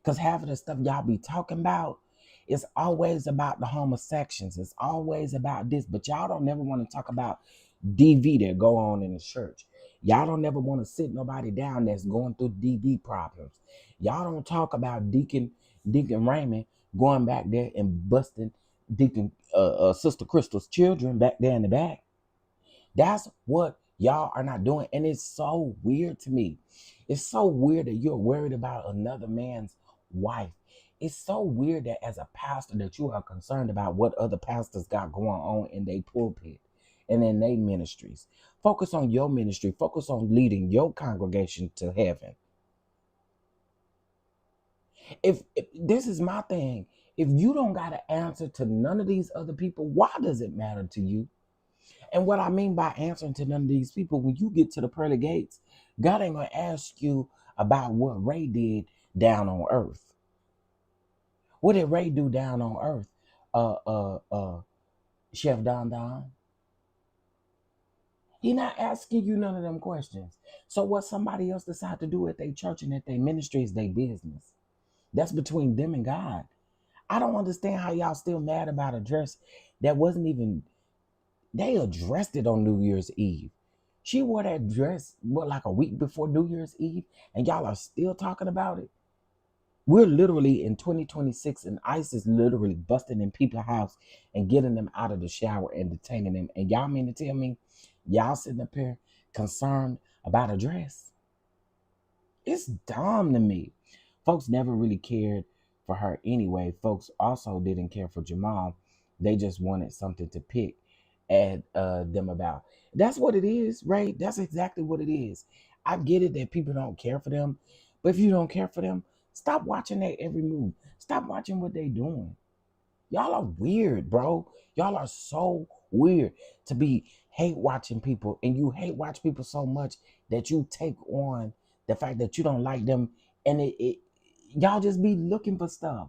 Because half of the stuff y'all be talking about is always about the homosexuals. It's always about this. But y'all don't never want to talk about DV that go on in the church. Y'all don't never want to sit nobody down that's going through DV problems. Y'all don't talk about Deacon Raymond going back there and busting Deacon Sister Crystal's children back there in the back. That's what y'all are not doing. And it's so weird to me. It's so weird that you're worried about another man's wife. It's so weird that as a pastor that you are concerned about what other pastors got going on in their pulpit and in their ministries. Focus on your ministry. Focus on leading your congregation to heaven. If this is my thing, if you don't got to answer to none of these other people, why does it matter to you? And what I mean by answering to none of these people, when you get to the pearly gates, God ain't gonna ask you about what Ray did down on earth. What did Ray do down on earth? Chef DonDon. He not asking you none of them questions. So what somebody else decide to do at their church and at their ministry is their business. That's between them and God. I don't understand how y'all still mad about a dress that wasn't even, they addressed it on New Year's Eve. She wore that dress, what, like a week before New Year's Eve, and y'all are still talking about it? We're literally in 2026, and ICE is literally busting in people's house and getting them out of the shower and detaining them. And y'all mean to tell me y'all sitting up here concerned about a dress? It's dumb to me. Folks never really cared for her anyway. Folks also didn't care for Jamal. They just wanted something to pick at them about. That's what it is, right? That's exactly what it is. I get it that people don't care for them, but if you don't care for them, stop watching their every move. Stop watching what they doing. Y'all are weird, bro. Y'all are so weird to be hate watching people, and you hate watch people so much that you take on the fact that you don't like them, and y'all just be looking for stuff.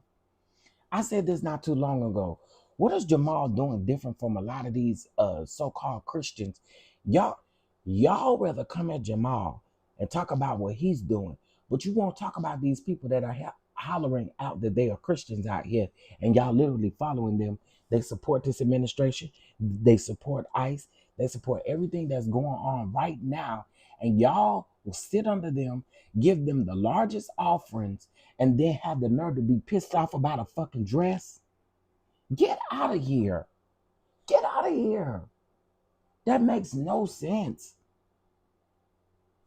I said this not too long ago. What is Jamal doing different from a lot of these so-called Christians? Y'all, y'all rather come at Jamal and talk about what he's doing, but you won't talk about these people that are hollering out that they are Christians out here, and y'all literally following them. They support this administration. They support ICE. They support everything that's going on right now, and y'all will sit under them, give them the largest offerings, and then have the nerve to be pissed off about a fucking dress. Get out of here. Get out of here. That makes no sense.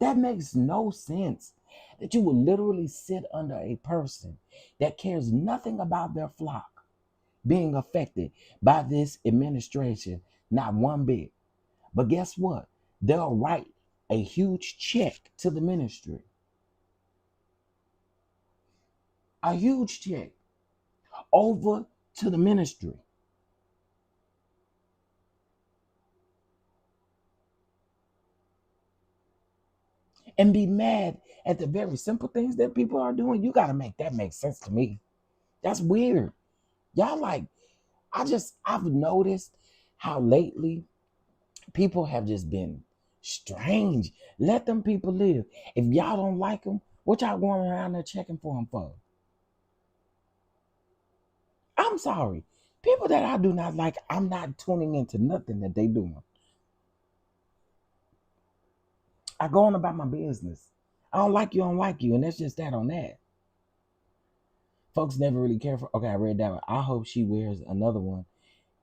That makes no sense. That you will literally sit under a person that cares nothing about their flock being affected by this administration, not one bit. But guess what? They'll write a huge check to the ministry, a huge check over to the ministry, and be mad at the very simple things that people are doing. You got to make that make sense to me. That's weird. Y'all like, I've noticed how lately people have just been strange. Let them people live. If y'all don't like them, what y'all going around there checking for them for? I'm sorry. People that I do not like, I'm not tuning into nothing that they doing. I go on about my business. I don't like you, and that's just that on that. Folks never really care for. Okay, I read that one. I hope she wears another one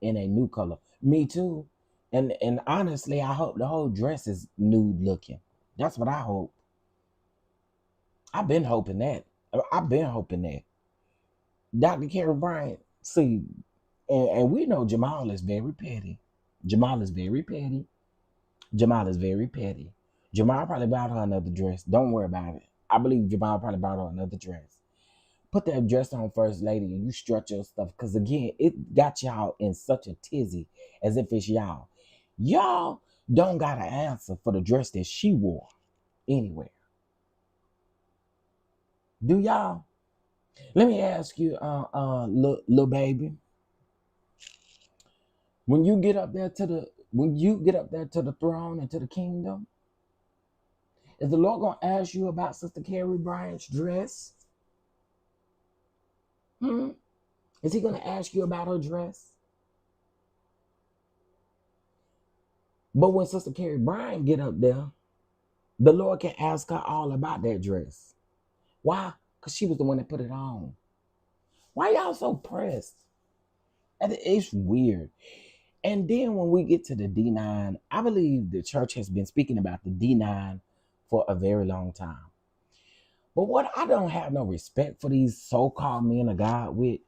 in a new color. Me too. And honestly, I hope the whole dress is nude looking. That's what I hope. I've been hoping that. I've been hoping that. Dr. Carrie Bryant, see, and we know Jamal is very petty. Jamal is very petty. Jamal is very petty. Jamal probably bought her another dress. Don't worry about it. I believe Jamal probably bought her another dress. Put that dress on, first lady, and you strut your stuff. Because again, it got y'all in such a tizzy as if it's y'all. Y'all don't got an answer for the dress that she wore anywhere. Do y'all? Let me ask you, little baby, when you get up there to the throne and to the kingdom, is the Lord gonna ask you about Sister Carrie Bryant's dress? Hmm? Is he gonna ask you about her dress? But when Sister Carrie Bryant get up there, the Lord can ask her all about that dress. Why? Because she was the one that put it on. Why y'all so pressed? And it's weird. And then when we get to the D9, I believe the church has been speaking about the D9 for a very long time. But what I don't have no respect for these so-called men of God with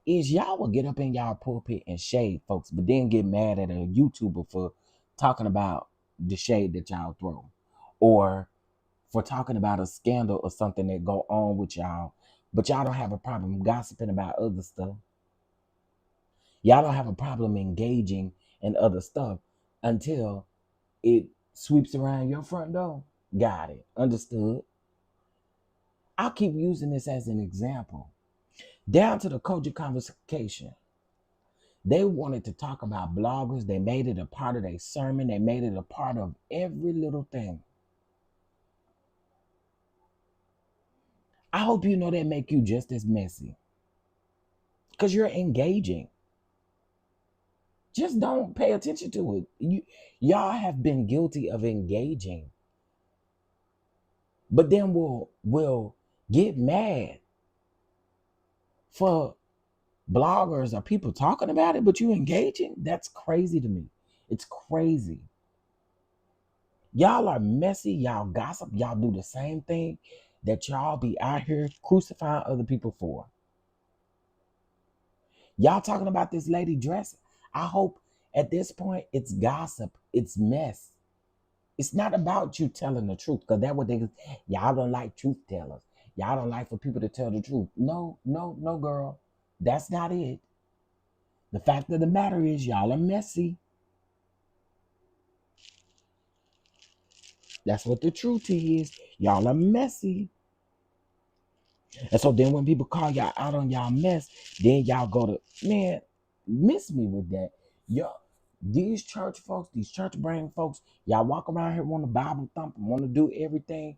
is y'all will get up in y'all pulpit and shade folks, but then get mad at a YouTuber for talking about the shade that y'all throw, or for talking about a scandal or something that go on with y'all, but y'all don't have a problem gossiping about other stuff. Y'all don't have a problem engaging in other stuff until it sweeps around your front door. Got it. Understood. I'll keep using this as an example. Down to the culture conversation. They wanted to talk about bloggers. They made it a part of their sermon. They made it a part of every little thing. I hope you know that make you just as messy. Because you're engaging. Just don't pay attention to it. Y'all have been guilty of engaging. But then we'll get mad for bloggers or people talking about it, but you engaging? That's crazy to me. It's crazy. Y'all are messy, y'all gossip, y'all do the same thing that y'all be out here crucifying other people for. Y'all talking about this lady dress. I hope at this point it's gossip, it's mess. It's not about you telling the truth, because that what they, y'all don't like truth tellers. Y'all don't like for people to tell the truth. No, no, no, girl. That's not it. The fact of the matter is y'all are messy. That's what the truth is. Y'all are messy. And so then when people call y'all out on y'all mess, then y'all go to, man, miss me with that. Y'all, these church folks, these church brain folks, y'all walk around here want to Bible thump and want to do everything.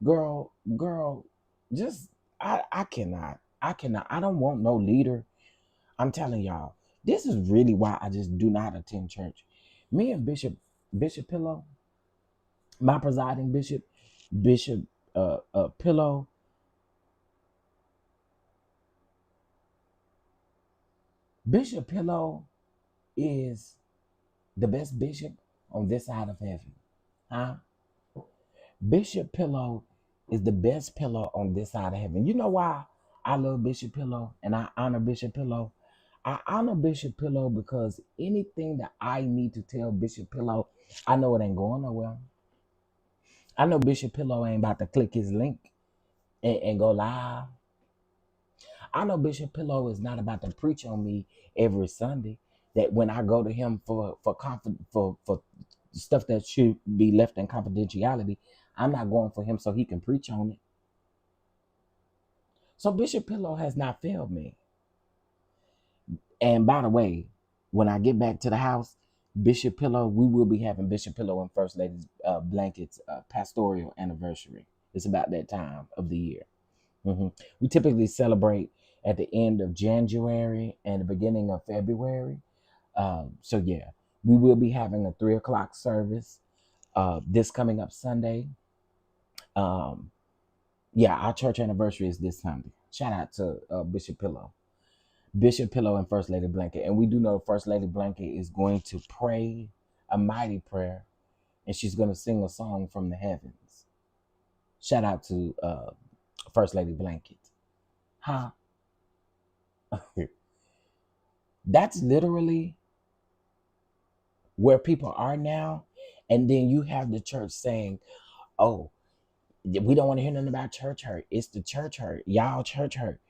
Girl, just I cannot. I cannot. I don't want no leader. I'm telling y'all, this is really why I just do not attend church. Me and Bishop Pillow, my presiding bishop, Bishop Pillow, Bishop Pillow is the best bishop on this side of heaven. Huh? Bishop Pillow is the best pillow on this side of heaven. You know why I love Bishop Pillow and I honor Bishop Pillow? I honor Bishop Pillow because anything that I need to tell Bishop Pillow, I know it ain't going nowhere. I know Bishop Pillow ain't about to click his link and go live. I know Bishop Pillow is not about to preach on me every Sunday. That when I go to him for stuff that should be left in confidentiality, I'm not going for him so he can preach on it. So Bishop Pillow has not failed me. And by the way, when I get back to the house, Bishop Pillow, we will be having Bishop Pillow and First Lady's Blankets pastoral anniversary. It's about that time of the year. We typically celebrate at the end of January and the beginning of February. So yeah, we will be having a 3 o'clock service this coming up Sunday. Um, yeah, our church anniversary is this Sunday. Shout out to Bishop Pillow. Bishop Pillow and First Lady Blanket. And we do know First Lady Blanket is going to pray a mighty prayer and she's going to sing a song from the heavens. Shout out to First Lady Blanket. Huh? That's literally where people are now. And then you have the church saying, oh, we don't want to hear nothing about church hurt. It's the church hurt. Y'all church hurt.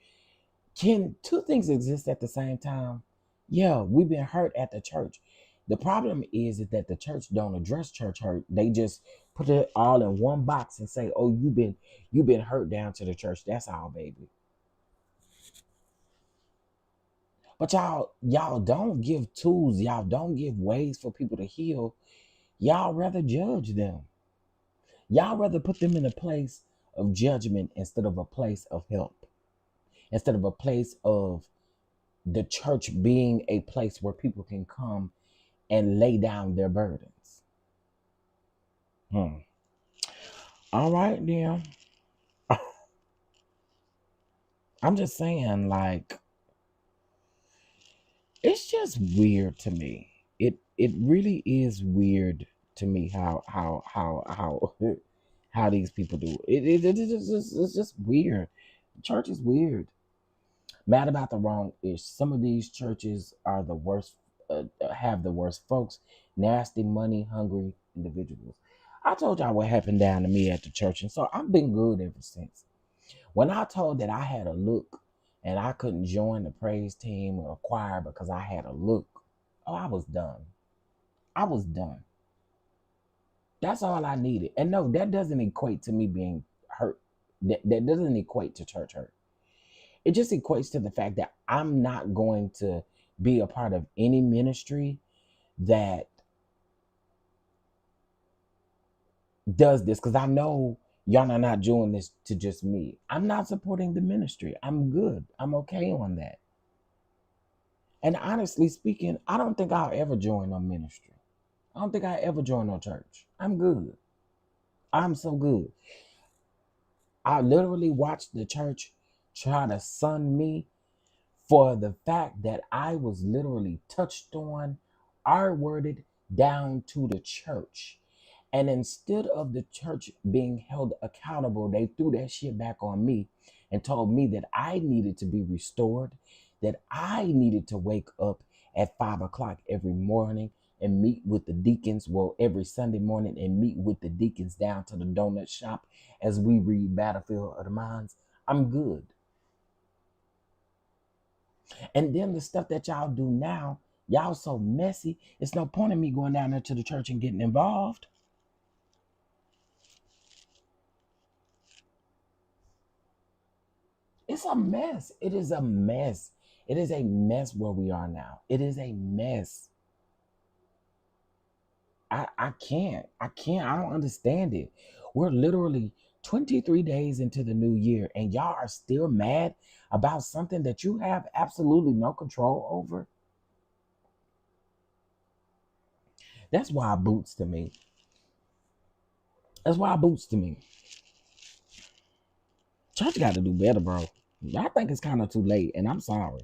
Can two things exist at the same time? Yeah, we've been hurt at the church. The problem is that the church don't address church hurt. They just put it all in one box and say, "Oh, you've been hurt down to the church." That's all, baby. But y'all don't give tools. Y'all don't give ways for people to heal. Y'all rather judge them. Y'all rather put them in a place of judgment instead of a place of help. Instead of a place of the church being a place where people can come and lay down their burdens. Hmm. All right, then. I'm just saying, like, it's just weird to me. It really is weird to me how how these people do it's just weird. Church is weird. Mad about the wrong ish. Some of these churches are the worst. Have the worst folks. Nasty, money hungry individuals. I told y'all what happened down to me at the church, and so I've been good ever since. When I told that I had a look and I couldn't join the praise team or choir because I had a look, oh, I was done. I was done. That's all I needed. And no, that doesn't equate to me being hurt. That doesn't equate to church hurt. It just equates to the fact that I'm not going to be a part of any ministry that does this because I know y'all are not doing this to just me. I'm not supporting the ministry. I'm good. I'm okay on that. And honestly speaking, I don't think I'll ever join no ministry. I don't think I ever join no church. I'm good. I'm so good. I literally watched the church try to sun me for the fact that I was literally touched on, R worded down to the church. And instead of the church being held accountable, they threw that shit back on me and told me that I needed to be restored, that I needed to wake up at 5 o'clock every morning and meet with the deacons, well, every Sunday morning and meet with the deacons down to the donut shop as we read Battlefield of the Minds. I'm good. And then the stuff that y'all do now, y'all so messy. It's no point in me going down there to the church and getting involved. It's a mess. It is a mess. It is a mess where we are now. It is a mess. I can't. I can't. I don't understand it. We're literally 23 days into the new year and y'all are still mad about something that you have absolutely no control over. That's why boots to me. That's why boots to me. Church got to do better, bro. I think it's kind of too late, and I'm sorry,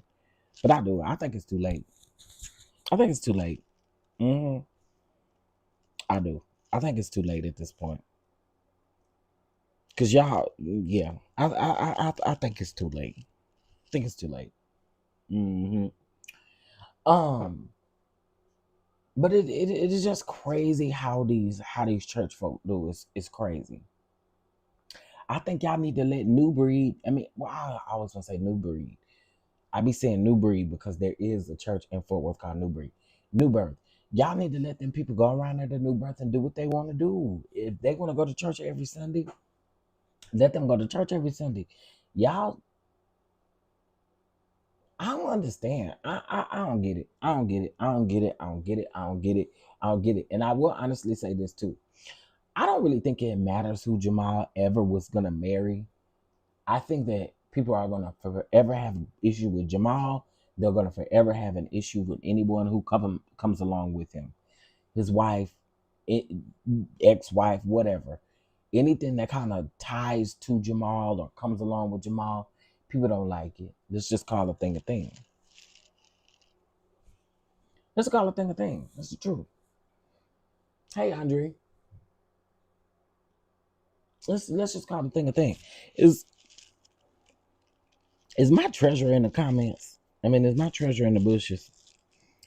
but I do. I think it's too late. I think it's too late. hmm I do. I think it's too late at this point. Cause y'all, yeah, I think it's too late. I think it's too late. hmm Um, but it is just crazy how these church folk do. It's crazy. I think y'all need to let New Breed. I mean, well, I always want to say New Breed. I be saying New Breed because there is a church in Fort Worth called New Breed, New Birth. Y'all need to let them people go around at the New Birth and do what they want to do. If they want to go to church every Sunday, let them go to church every Sunday. Y'all, I don't understand. I don't get it. I don't get it. I don't get it. I don't get it. I don't get it. I don't get it. And I will honestly say this too. I don't really think it matters who Jamal ever was gonna marry. I think that people are gonna forever have an issue with Jamal. They're gonna forever have an issue with anyone who comes along with him. His wife, it, ex-wife, whatever. Anything that kind of ties to Jamal or comes along with Jamal, people don't like it. Let's just call a thing a thing. Let's call a thing a thing. That's the truth. Hey, Andre, let's just call the thing a thing. Is is my treasure in the comments? I mean, is my treasure in the bushes?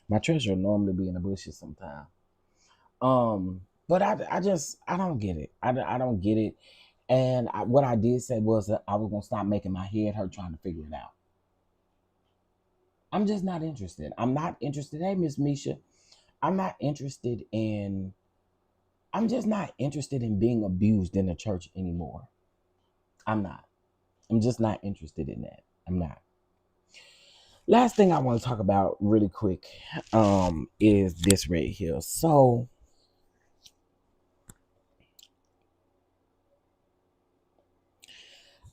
My treasure normally be in the bushes sometime. But I don't get it. I don't get it. And what I did say was that I was gonna stop making my head hurt trying to figure it out. I'm just not interested. I'm not interested. Hey, Miss Misha, I'm not interested in. I'm just not interested in being abused in the church anymore. I'm not. I'm just not interested in that. I'm not. Last thing I want to talk about really quick is this right here. So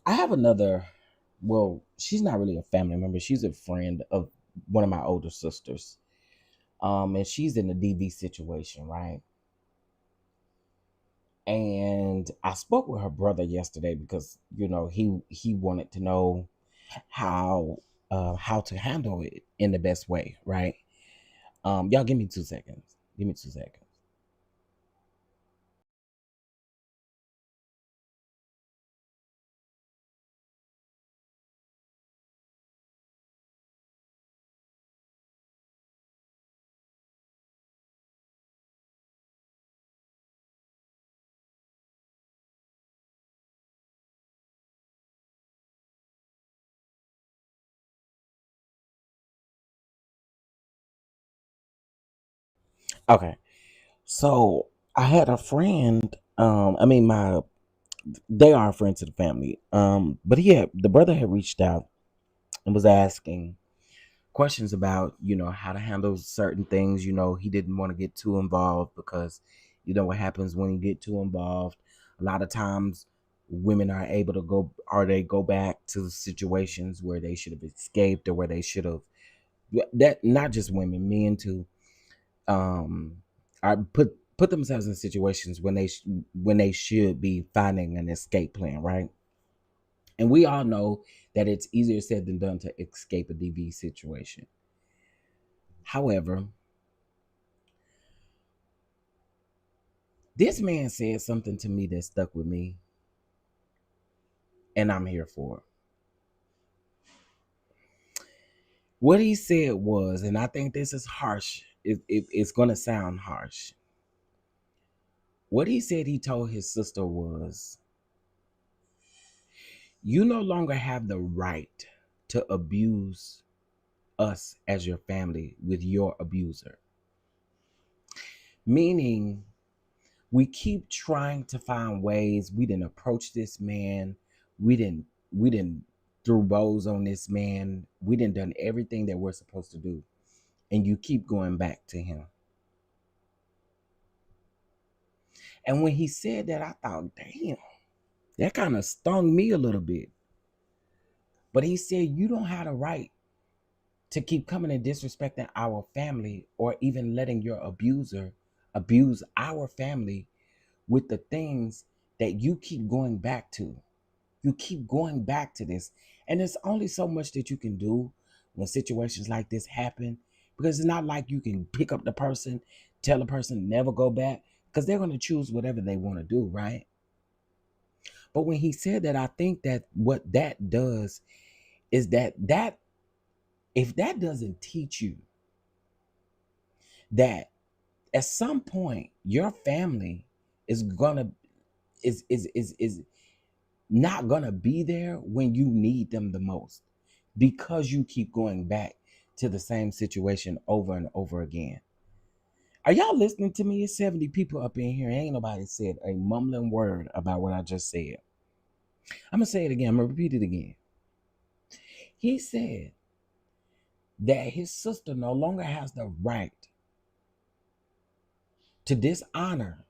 I have another, well, she's not really a family member. She's a friend of one of my older sisters. And she's in a DV situation, right? And I spoke with her brother yesterday because he wanted to know how to handle it in the best way, right? Y'all give me 2 seconds. Give me 2 seconds. Okay. So I had a friend, I mean my they are friends to the family. But the brother had reached out and was asking questions about, how to handle certain things. He didn't want to get too involved because what happens when you get too involved. A lot of times women are able to go back to situations where they should have escaped or where they should have that not just women, men too, are put themselves in situations when they should be finding an escape plan, right? And we all know that it's easier said than done to escape a DV situation. However, this man said something to me that stuck with me, and I'm here for it. What he said was, and I think this is harsh, it's going to sound harsh. What he said he told his sister was, you no longer have the right to abuse us as your family with your abuser. Meaning, we keep trying to find ways. We didn't approach this man. We didn't threw bows on this man. We didn't done everything that we're supposed to do. And you keep going back to him. And when he said that, I thought, damn, that kind of stung me a little bit. But he said, you don't have the right to keep coming and disrespecting our family or even letting your abuser abuse our family with the things that you keep going back to. You keep going back to this. And there's only so much that you can do when situations like this happen, because it's not like you can pick up the person, tell the person never go back, because they're going to choose whatever they want to do, right? But when he said that, I think that what that does is that if that doesn't teach you that at some point your family is gonna is not gonna be there when you need them the most, because you keep going back to the same situation over and over again. Are y'all listening to me? It's 70 people up in here. Ain't nobody said a mumbling word about what I just said. I'm gonna say it again. I'm gonna repeat it again. He said that his sister no longer has the right to dishonor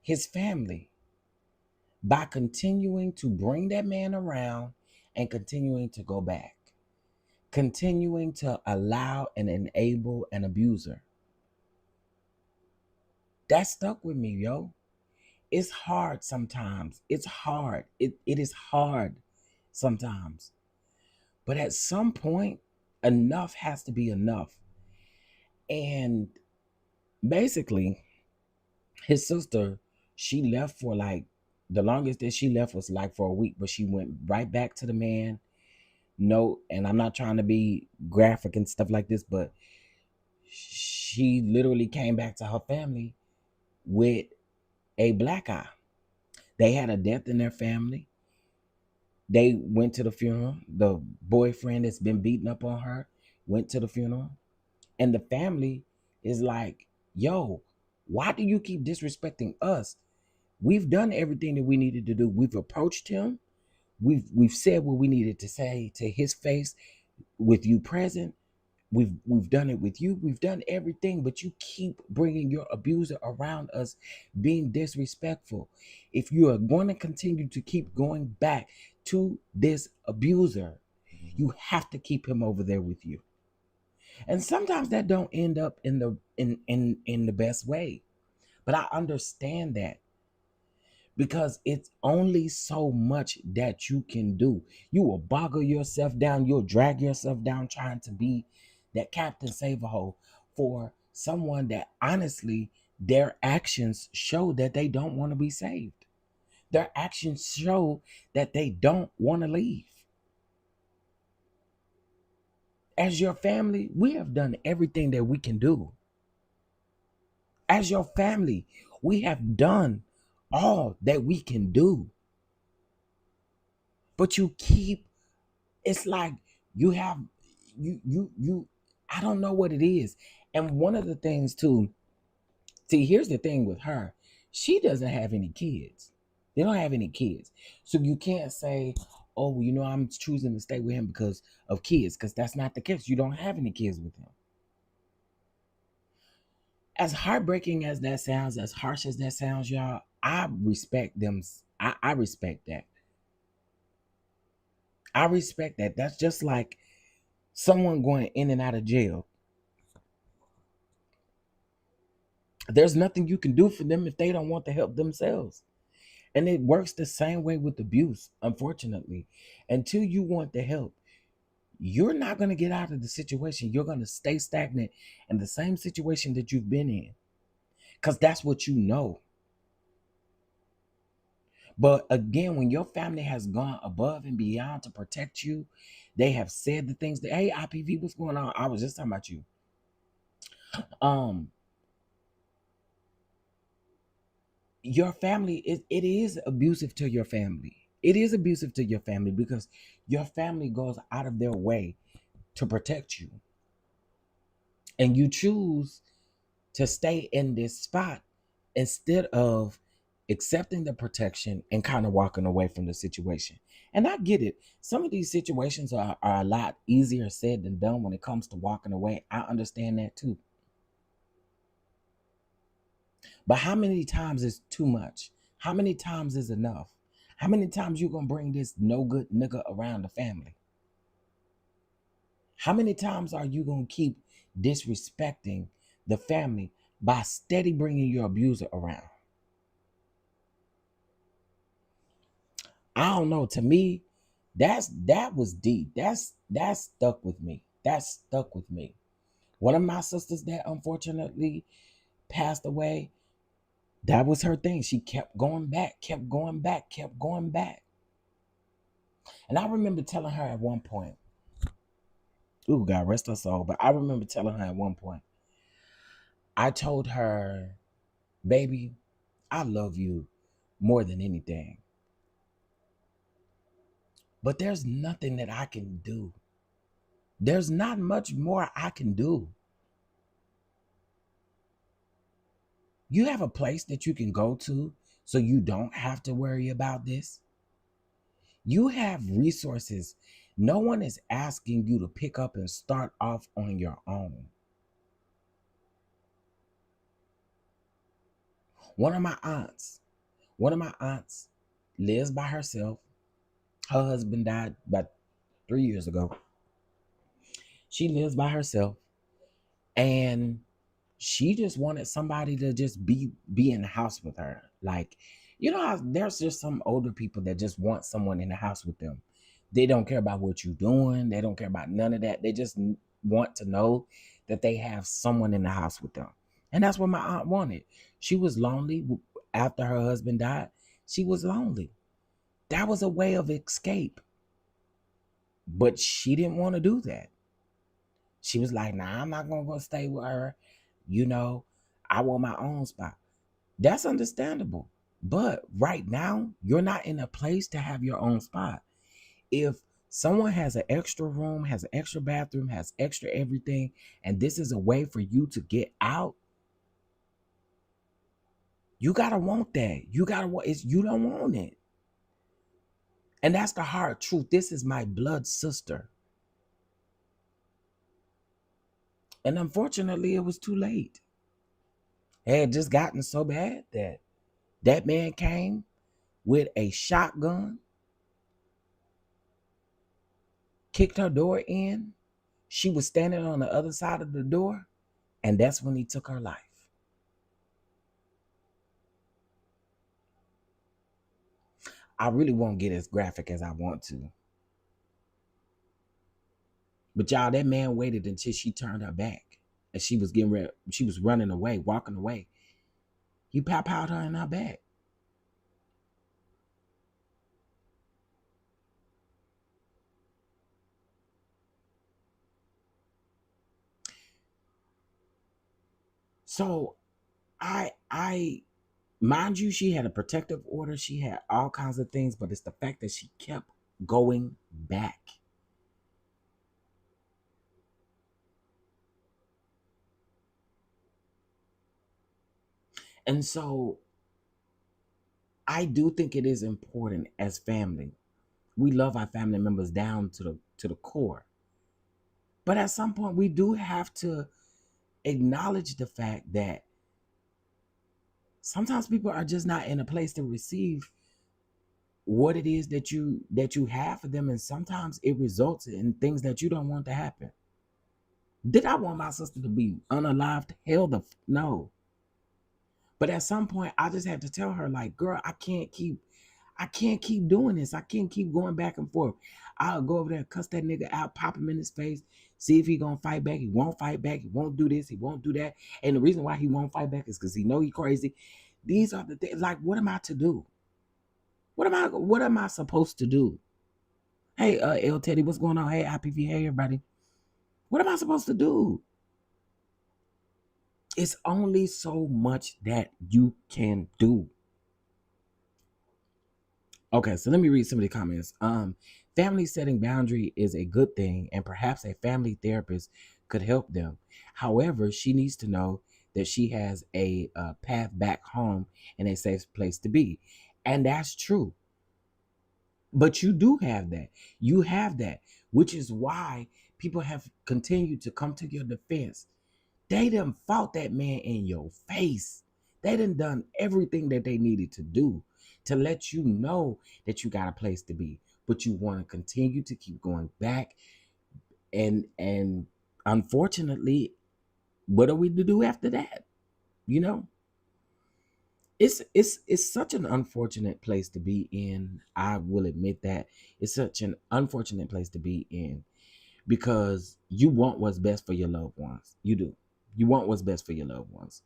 his family by continuing to bring that man around and continuing to go back, continuing to allow and enable an abuser. That stuck with me, yo. It's hard sometimes. It's hard. It is hard sometimes. But at some point, enough has to be enough. And basically, his sister, she left for like the longest that she left was like for a week, but she went right back to the man. No, and I'm not trying to be graphic and stuff like this, but she literally came back to her family with a black eye. They had a death in their family. They went to the funeral. The boyfriend that's been beating up on her went to the funeral. And the family is like, yo, why do you keep disrespecting us? We've done everything that we needed to do. We've approached him. We've said what we needed to say to his face with you present. We've done it with you. We've done everything, but you keep bringing your abuser around us, being disrespectful. If you are going to continue to keep going back to this abuser, you have to keep him over there with you. And sometimes that don't end up in the best way. But I understand that, because it's only so much that you can do. You will boggle yourself down, you'll drag yourself down trying to be that Captain Save-A-Hole for someone that honestly their actions show that they don't want to be saved. Their actions show that they don't want to leave. As your family, we have done everything that we can do. As your family, we have done all that we can do. But you keep, it's like you have, you, I don't know what it is. And one of the things too, see, here's the thing with her. She doesn't have any kids. They don't have any kids. So you can't say, oh, well, I'm choosing to stay with him because of kids, because that's not the case. You don't have any kids with him. As heartbreaking as that sounds, as harsh as that sounds, y'all, I respect them. I respect that. I respect that. That's just like someone going in and out of jail. There's nothing you can do for them if they don't want to help themselves. And it works the same way with abuse, unfortunately. Until you want the help, you're not going to get out of the situation. You're going to stay stagnant in the same situation that you've been in, because that's what you know. But again, when your family has gone above and beyond to protect you, they have said the things that, hey, IPV, what's going on? I was just talking about you. Your family, it is abusive to your family. It is abusive to your family because your family goes out of their way to protect you. And you choose to stay in this spot instead of accepting the protection and kind of walking away from the situation. And I get it. Some of these situations are a lot easier said than done when it comes to walking away. I understand that too. But how many times is too much? How many times is enough? How many times you gonna bring this no good nigga around the family? How many times are you gonna keep disrespecting the family by steady bringing your abuser around? I don't know. To me, that was deep. That stuck with me. That stuck with me. One of my sisters that unfortunately passed away, That was her thing. She kept going back, kept going back, kept going back. And I remember telling her at one point, ooh, God rest her soul, but I remember telling her at one point, I told her, baby, I love you more than anything. But there's nothing that I can do. There's not much more I can do. You have a place that you can go to so you don't have to worry about this. You have resources. No one is asking you to pick up and start off on your own. One of my aunts, one of my aunts lives by herself. Her husband died about 3 years ago. She lives by herself, and she just wanted somebody to just be in the house with her. Like, there's just some older people that just want someone in the house with them. They don't care about what you're doing. They don't care about none of that. They just want to know that they have someone in the house with them. And that's what my aunt wanted. She was lonely after her husband died. She was lonely. That was a way of escape. But she didn't want to do that. She was like, nah, I'm not going to go stay with her. I want my own spot. That's understandable. But right now, you're not in a place to have your own spot. If someone has an extra room, has an extra bathroom, has extra everything, and this is a way for you to get out, you gotta want that. You gotta want it. You don't want it. And that's the hard truth. This is my blood sister. And unfortunately, it was too late. It had just gotten so bad that man came with a shotgun, kicked her door in. She was standing on the other side of the door, and that's when he took her life. I really won't get as graphic as I want to. But y'all, that man waited until she turned her back. And she was getting ready, she was running away, walking away. He pow-powed her in her back. So I mind you, she had a protective order. She had all kinds of things, but it's the fact that she kept going back. And so I do think it is important as family. We love our family members down to the core. But at some point we do have to acknowledge the fact that sometimes people are just not in a place to receive what it is that you have for them, and sometimes it results in things that you don't want to happen. Did I want my sister to be unalived? Hell no. But at some point I just had to tell her, like, girl, I can't keep doing this. I can't keep going back and forth. I'll go over there, cuss that nigga out, pop him in his face, see if he gonna fight back. He won't fight back. He won't do this. He won't do that. And the reason why he won't fight back is because he know he crazy. These are the things. Like, what am I to do? What am I supposed to do? Hey, L Teddy, what's going on? Hey, IPV, hey everybody. What am I supposed to do? It's only so much that you can do. Okay, so let me read some of the comments. Family setting boundary is a good thing, and perhaps a family therapist could help them. However, she needs to know that she has a path back home and a safe place to be, and that's true. But you do have that. You have that, which is why people have continued to come to your defense. They done fought that man in your face. They done everything that they needed to do to let you know that you got a place to be. But you want to continue to keep going back. And unfortunately, what are we to do after that? You know? It's such an unfortunate place to be in. I will admit that. It's such an unfortunate place to be in because you want what's best for your loved ones. You do. You want what's best for your loved ones.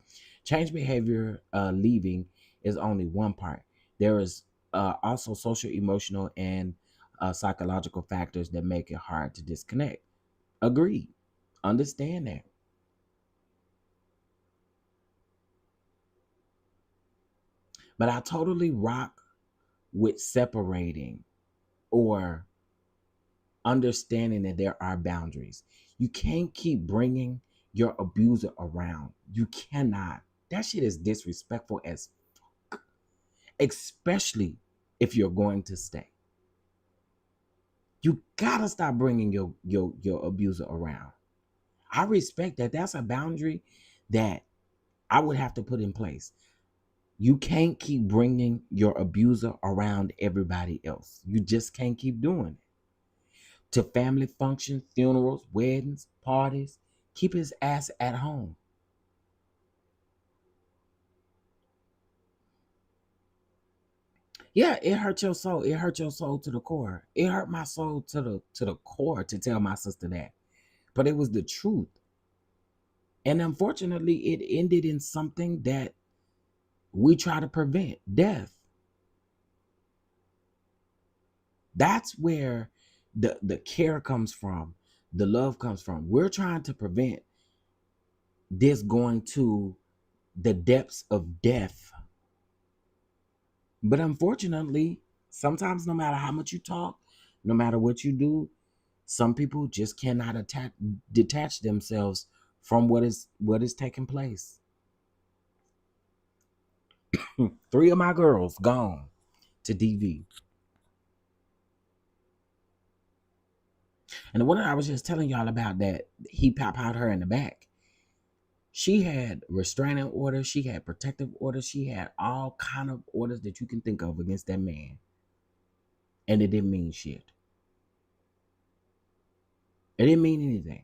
Change behavior leaving is only one part. There is also social, emotional, and psychological factors that make it hard to disconnect. Agreed. Understand that. But I totally rock with separating or understanding that there are boundaries. You can't keep bringing your abuser around. You cannot. That shit is disrespectful as, especially if you're going to stay. You gotta stop bringing your abuser around. I respect that. That's a boundary that I would have to put in place. You can't keep bringing your abuser around everybody else. You just can't keep doing it. To family functions, funerals, weddings, parties, keep his ass at home. Yeah, it hurt your soul. It hurt your soul to the core. It hurt my soul to the core to tell my sister that. But it was the truth. And unfortunately, it ended in something that we try to prevent, death. That's where the care comes from, the love comes from. We're trying to prevent this going to the depths of death. But unfortunately, sometimes no matter how much you talk, no matter what you do, some people just cannot detach themselves from what is taking place. Three of my girls gone to DV. And the one I was just telling y'all about that he pop out her in the back. She had restraining orders, she had protective orders, she had all kind of orders that you can think of against that man. And it didn't mean shit. It didn't mean anything.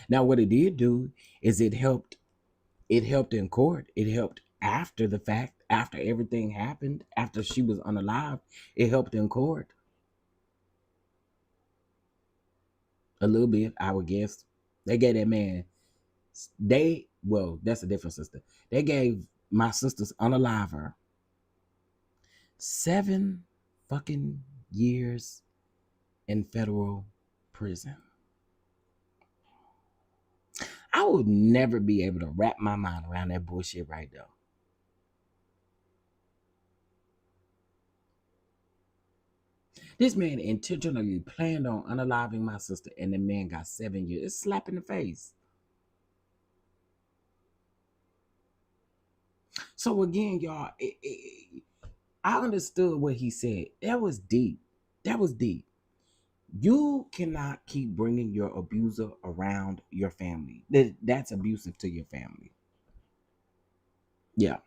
Now what it did do is it helped in court. It helped after the fact, after everything happened, after she was unalive, it helped in court. A little bit, I would guess. They gave that man that's a different sister. They gave my sister's unaliver 7 fucking years in federal prison. I would never be able to wrap my mind around that bullshit right there. This man intentionally planned on unaliving my sister, and the man got 7 years. It's a slap in the face. So again, y'all, I understood what he said. That was deep. That was deep. You cannot keep bringing your abuser around your family. That's abusive to your family. Yeah.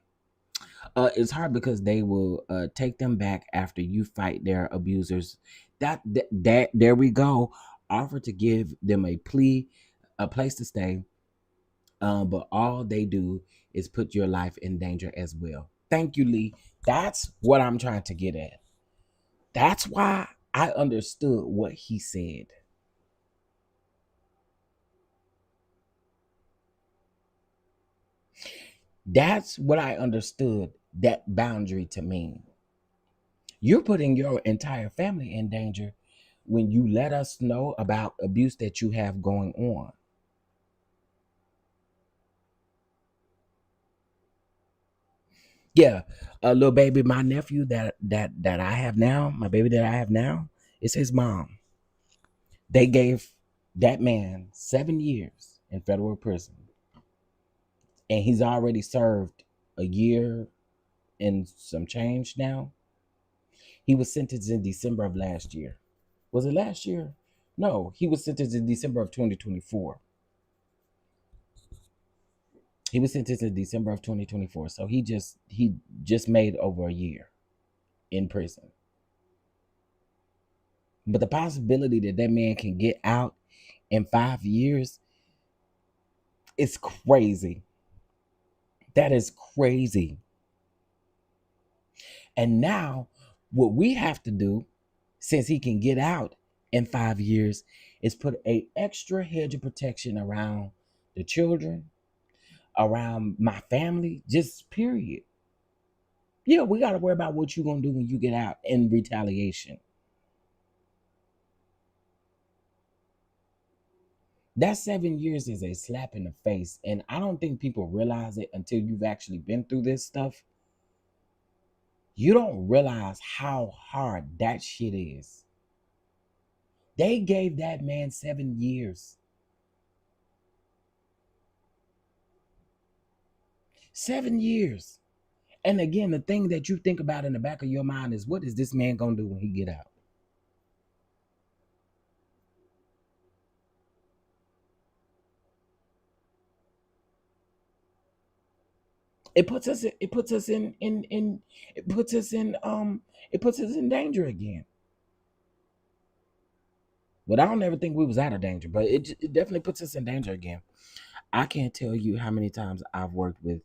It's hard because they will take them back after you fight their abusers. That there we go. Offer to give them a place to stay. But all they do is put your life in danger as well. Thank you, Lee. That's what I'm trying to get at. That's why I understood what he said. That's what I understood that boundary to mean. You're putting your entire family in danger when you let us know about abuse that you have going on. Yeah, a little baby, my nephew that I have now, my baby that I have now, is his mom. They gave that man 7 years in federal prison, and he's already served a year and some change now. He was sentenced in December of last year. Was it last year? No, he was sentenced in December of 2024. He was sentenced in December of 2024. So he just made over a year in prison. But the possibility that that man can get out in 5 years is crazy. That is crazy. And now what we have to do, since he can get out in 5 years, is put a extra hedge of protection around the children, around my family, just period. Yeah, we got to worry about what you're going to do when you get out in retaliation. That 7 years is a slap in the face. And I don't think people realize it until you've actually been through this stuff. You don't realize how hard that shit is. They gave that man 7 years. 7 years. And again, the thing that you think about in the back of your mind is, what is this man gonna do when he get out? It puts us it puts us in it puts us in it puts us in danger again. But I don't ever think we was out of danger, but it definitely puts us in danger again. I can't tell you how many times I've worked with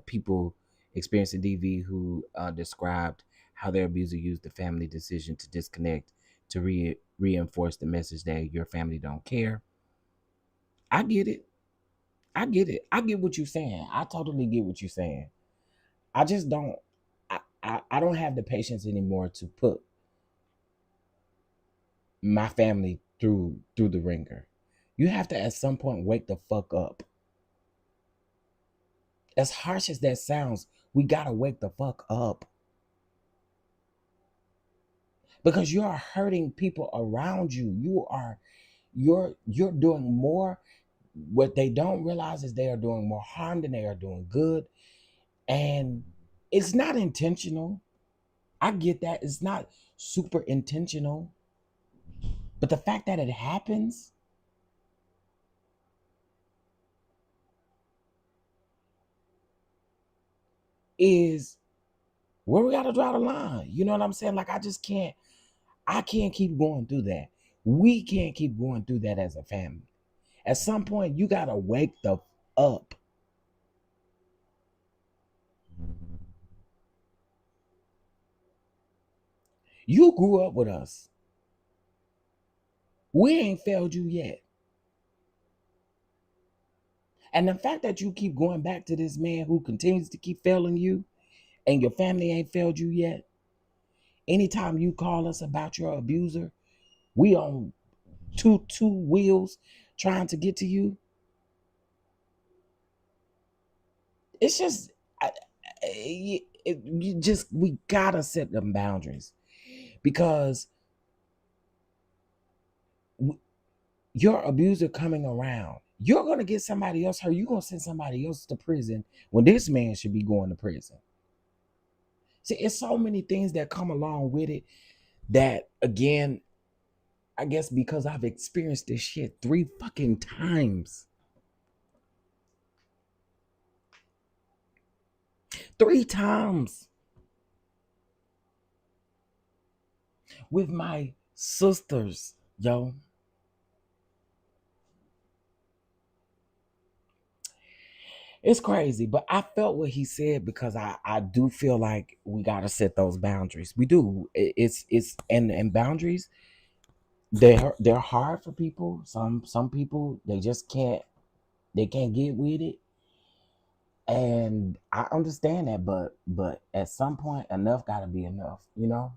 people experiencing DV who described how their abuser used the family decision to disconnect to reinforce the message that your family don't care. I get it. I get it. I get what you're saying. I totally get what you're saying. I just don't. I don't have the patience anymore to put my family through the ringer. You have to at some point wake the fuck up. As harsh as that sounds, we gotta wake the fuck up because you are hurting people around you. You're doing more. What they don't realize is they are doing more harm than they are doing good, and it's not intentional. I get that it's not super intentional, but the fact that it happens is where we got to draw the line. You know what I'm saying? Like, I can't keep going through that. We can't keep going through that as a family. At some point, you got to wake the up. You grew up with us. We ain't failed you yet. And the fact that you keep going back to this man who continues to keep failing you and your family ain't failed you yet, anytime you call us about your abuser, we on two wheels trying to get to you. It's just you just we gotta set them boundaries because your abuser coming around, you're gonna get somebody else hurt. You're gonna send somebody else to prison when this man should be going to prison. See, it's so many things that come along with it that, again, I guess because I've experienced this shit 3 fucking times. 3 times with my sisters, yo. It's crazy, but I felt what he said because I do feel like we gotta set those boundaries. We do. It's and boundaries, they're hard for people. Some people they just can't get with it, and I understand that. But at some point, enough gotta be enough, you know.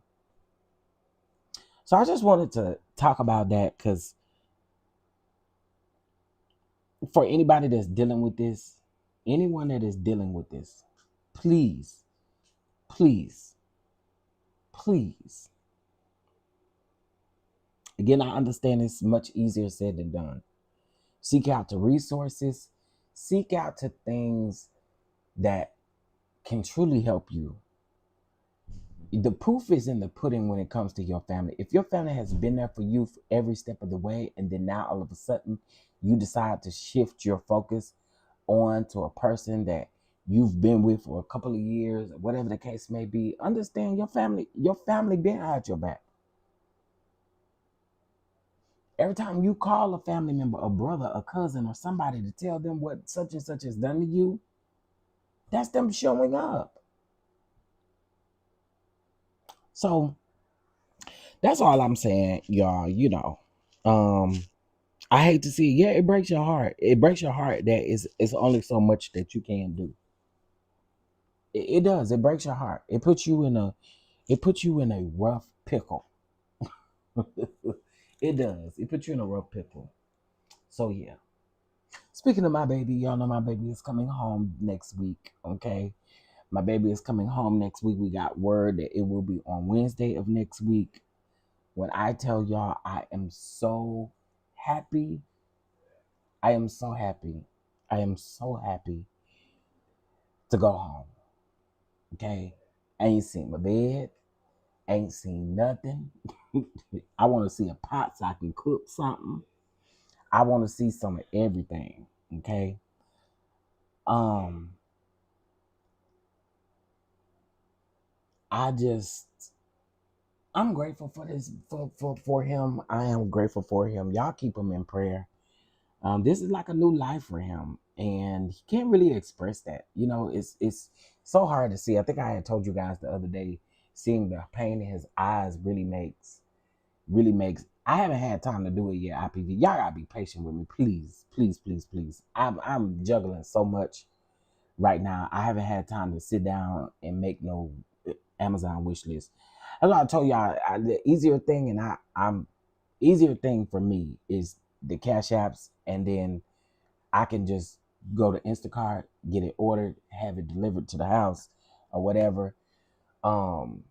So I just wanted to talk about that because for anybody that's dealing with this, anyone that is dealing with this, please, please, please. Again, I understand it's much easier said than done. Seek out to resources, seek out to things that can truly help you. The proof is in the pudding when it comes to your family. If your family has been there for you for every step of the way, and then now all of a sudden you decide to shift your focus on to a person that you've been with for a couple of years, whatever the case may be, understand your family been at your back. Every time you call a family member, a brother, a cousin, or somebody to tell them what such and such has done to you, that's them showing up. So that's all I'm saying, y'all. Um, I hate to see it. Yeah, it breaks your heart. It breaks your heart that it's only so much that you can do. It does. It breaks your heart. It puts you in a rough pickle. It does. It puts you in a rough pickle. So yeah. Speaking of my baby, y'all know my baby is coming home next week. Okay. My baby is coming home next week. We got word that it will be on Wednesday of next week. When I tell y'all I am so happy, I am so happy. I am so happy to go home. Okay. I ain't seen my bed. Ain't seen nothing. I want to see a pot so I can cook something. I want to see some of everything. Okay. Um, I just I'm grateful for this for him. I am grateful for him. Y'all keep him in prayer. This is like a new life for him, and he can't really express that. You know, it's so hard to see. I think I had told you guys the other day, seeing the pain in his eyes really makes. I haven't had time to do it yet. IPV, y'all gotta be patient with me, please, please, please, please. I'm juggling so much right now. I haven't had time to sit down and make no Amazon wish list. As I told y'all, the easier thing, and I'm easier thing for me is the cash apps, and then I can just go to Instacart, get it ordered, have it delivered to the house, or whatever. Um,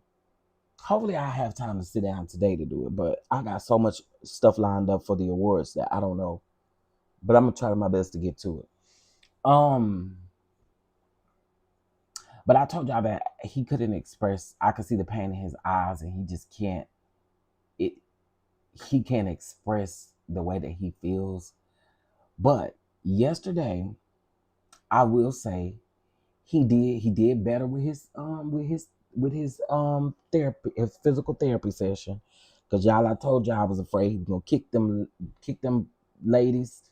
Hopefully I have time to sit down today to do it, but I got so much stuff lined up for the awards that I don't know. But I'm gonna try my best to get to it. Um, but I told y'all that he couldn't express. I could see the pain in his eyes, and he just can't. It he can't express the way that he feels. But yesterday, I will say he did better with his therapy, his physical therapy session. Cause y'all, I told y'all I was afraid he was gonna kick them ladies,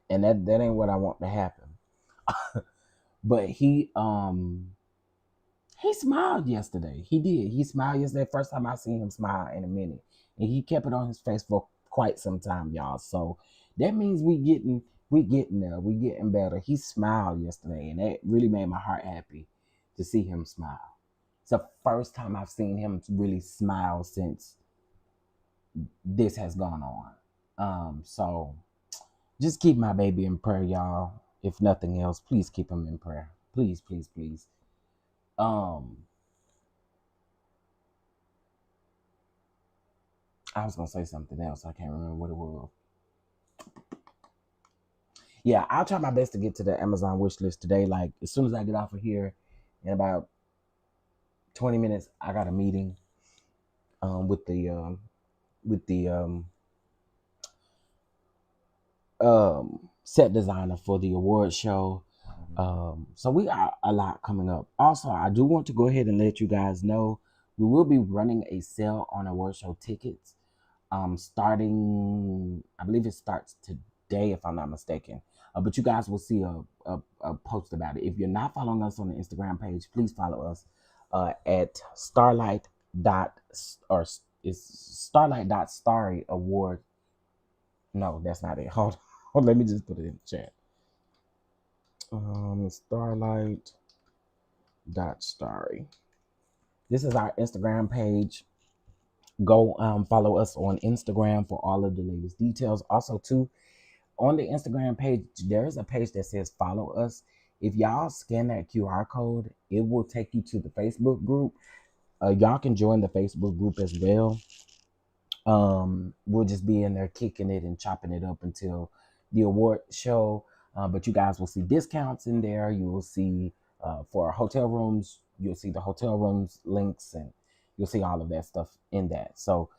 and that ain't what I want to happen. But he smiled yesterday. He did. He smiled yesterday. First time I seen him smile in a minute, and he kept it on his face for quite some time, y'all. So that means we getting there. We getting better. He smiled yesterday, and that really made my heart happy to see him smile. It's the first time I've seen him really smile since this has gone on. So just keep my baby in prayer, y'all. If nothing else, please keep him in prayer. Please, please, please. Um, I was gonna say something else. I can't remember what it was. Yeah, I'll try my best to get to the Amazon wish list today. Like as soon as I get off of here, in about 20 minutes, I got a meeting with the set designer for the award show. So we got a lot coming up. Also, I do want to go ahead and let you guys know we will be running a sale on award show tickets. Starting, I believe it starts today, if I'm not mistaken. But you guys will see a post about it. If you're not following us on the Instagram page, please follow us at starlight dot or is starlight dot starry award. No, that's not it. Hold on. Let me just put it in the chat. Starlight dot starry. This is our Instagram page. Go follow us on Instagram for all of the latest details. Also, too, on the Instagram page, there is a page that says follow us. If y'all scan that QR code, it will take you to the Facebook group. Y'all can join the Facebook group as well. We'll just be in there kicking it and chopping it up until the award show. But you guys will see discounts in there. You will see for hotel rooms, you'll see the hotel rooms links, and you'll see all of that stuff in that. So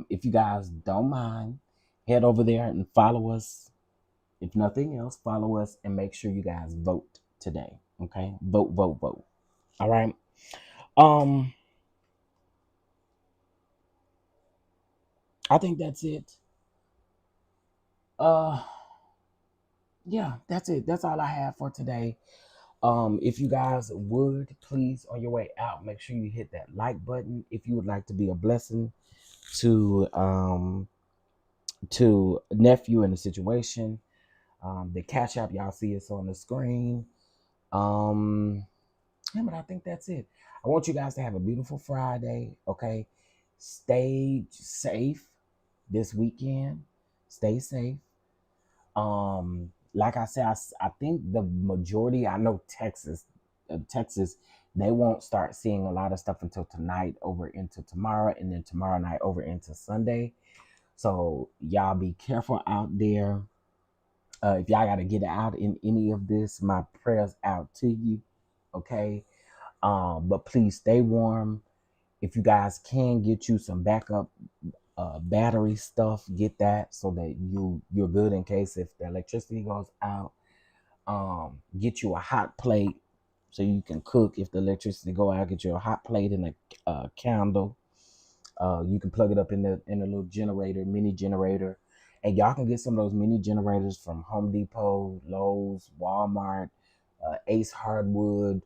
if you guys don't mind, head over there and follow us. If nothing else, follow us and make sure you guys vote today. Okay, vote, vote, vote. All right. Um, I think that's it. Uh, yeah, that's it. That's all I have for today. If you guys would please, on your way out, make sure you hit that like button if you would like to be a blessing to to nephew in the situation. The cash app, y'all see it's on the screen. Um, yeah, but I think that's it. I want you guys to have a beautiful Friday. Okay, stay safe this weekend. Stay safe. Like I said, I think the majority. I know Texas, they won't start seeing a lot of stuff until tonight, over into tomorrow, and then tomorrow night over into Sunday. So y'all be careful out there. If y'all got to get out in any of this, my prayers out to you. Okay. But please stay warm. If you guys can get you some backup battery stuff, get that so that you're good in case if the electricity goes out. Get you a hot plate so you can cook. If the electricity go out, get you a hot plate and a candle. You can plug it up in a little generator, mini generator, and y'all can get some of those mini generators from Home Depot, Lowe's, Walmart, Ace Hardwood,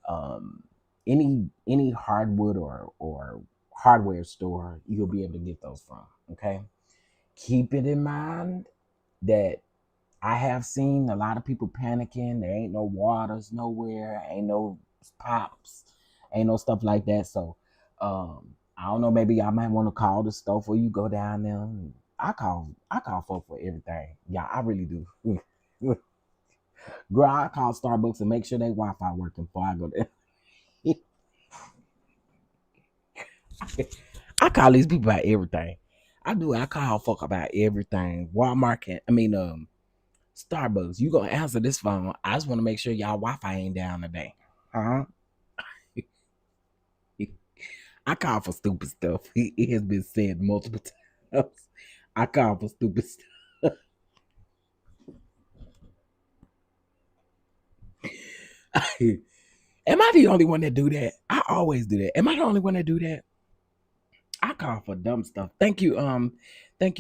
um, any hardwood or hardware store. You'll be able to get those from. Okay, keep it in mind that I have seen a lot of people panicking. There ain't no waters nowhere, ain't no pops, ain't no stuff like that. So, I don't know. Maybe I might want to call the store before you go down there. I call folk for everything. Yeah, I really do. Girl, I call Starbucks and make sure they Wi-Fi working before I go there. I call these people about everything. I do. I call folk about everything. Walmart can. I mean, Starbucks, you gonna answer this phone. I just want to make sure y'all Wi-Fi ain't down today. Huh? I call for stupid stuff. It has been said multiple times. I call for stupid stuff. Am I the only one that do that? I always do that. Am I the only one that do that? I call for dumb stuff. Thank you,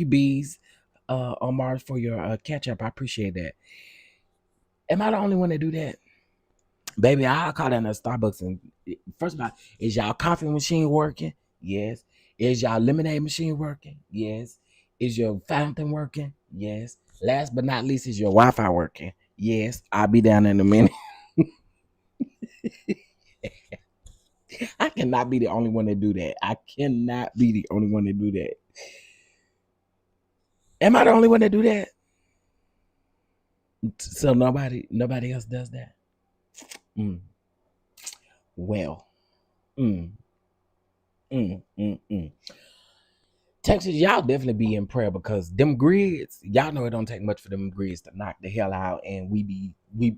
bees, Omar, for your catch up. I appreciate that. Am I the only one that do that? Baby, I'll call down to Starbucks and first of all, is y'all coffee machine working? Yes. Is y'all lemonade machine working? Yes. Is your fountain working? Yes. Last but not least, is your Wi-Fi working? Yes. I'll be down in a minute. I cannot be the only one that do that. I cannot be the only one that do that. Am I the only one that do that? So nobody else does that. Mm. Well. Mm, mm. Texas, y'all definitely be in prayer because them grids, y'all know it don't take much for them grids to knock the hell out, and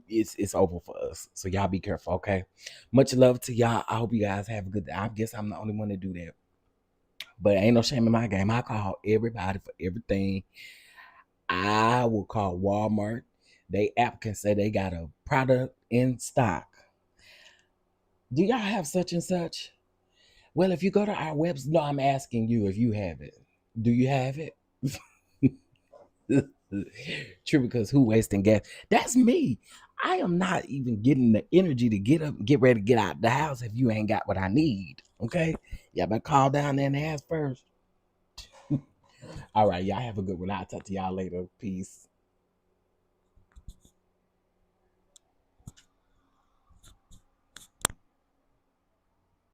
it's over for us. So y'all be careful, okay? Much love to y'all. I hope you guys have a good day. I guess I'm the only one to do that, but ain't no shame in my game. I call everybody for everything. I will call Walmart. They app can say they got a product in stock. Do y'all have such and such? Well, if you go to our website, no, I'm asking you if you have it. Do you have it? True, because who wasting gas? That's me. I am not even getting the energy to get up and get ready to get out the house if you ain't got what I need. Okay? Y'all better call down there and ask first. All right, y'all have a good one. I'll talk to y'all later. Peace.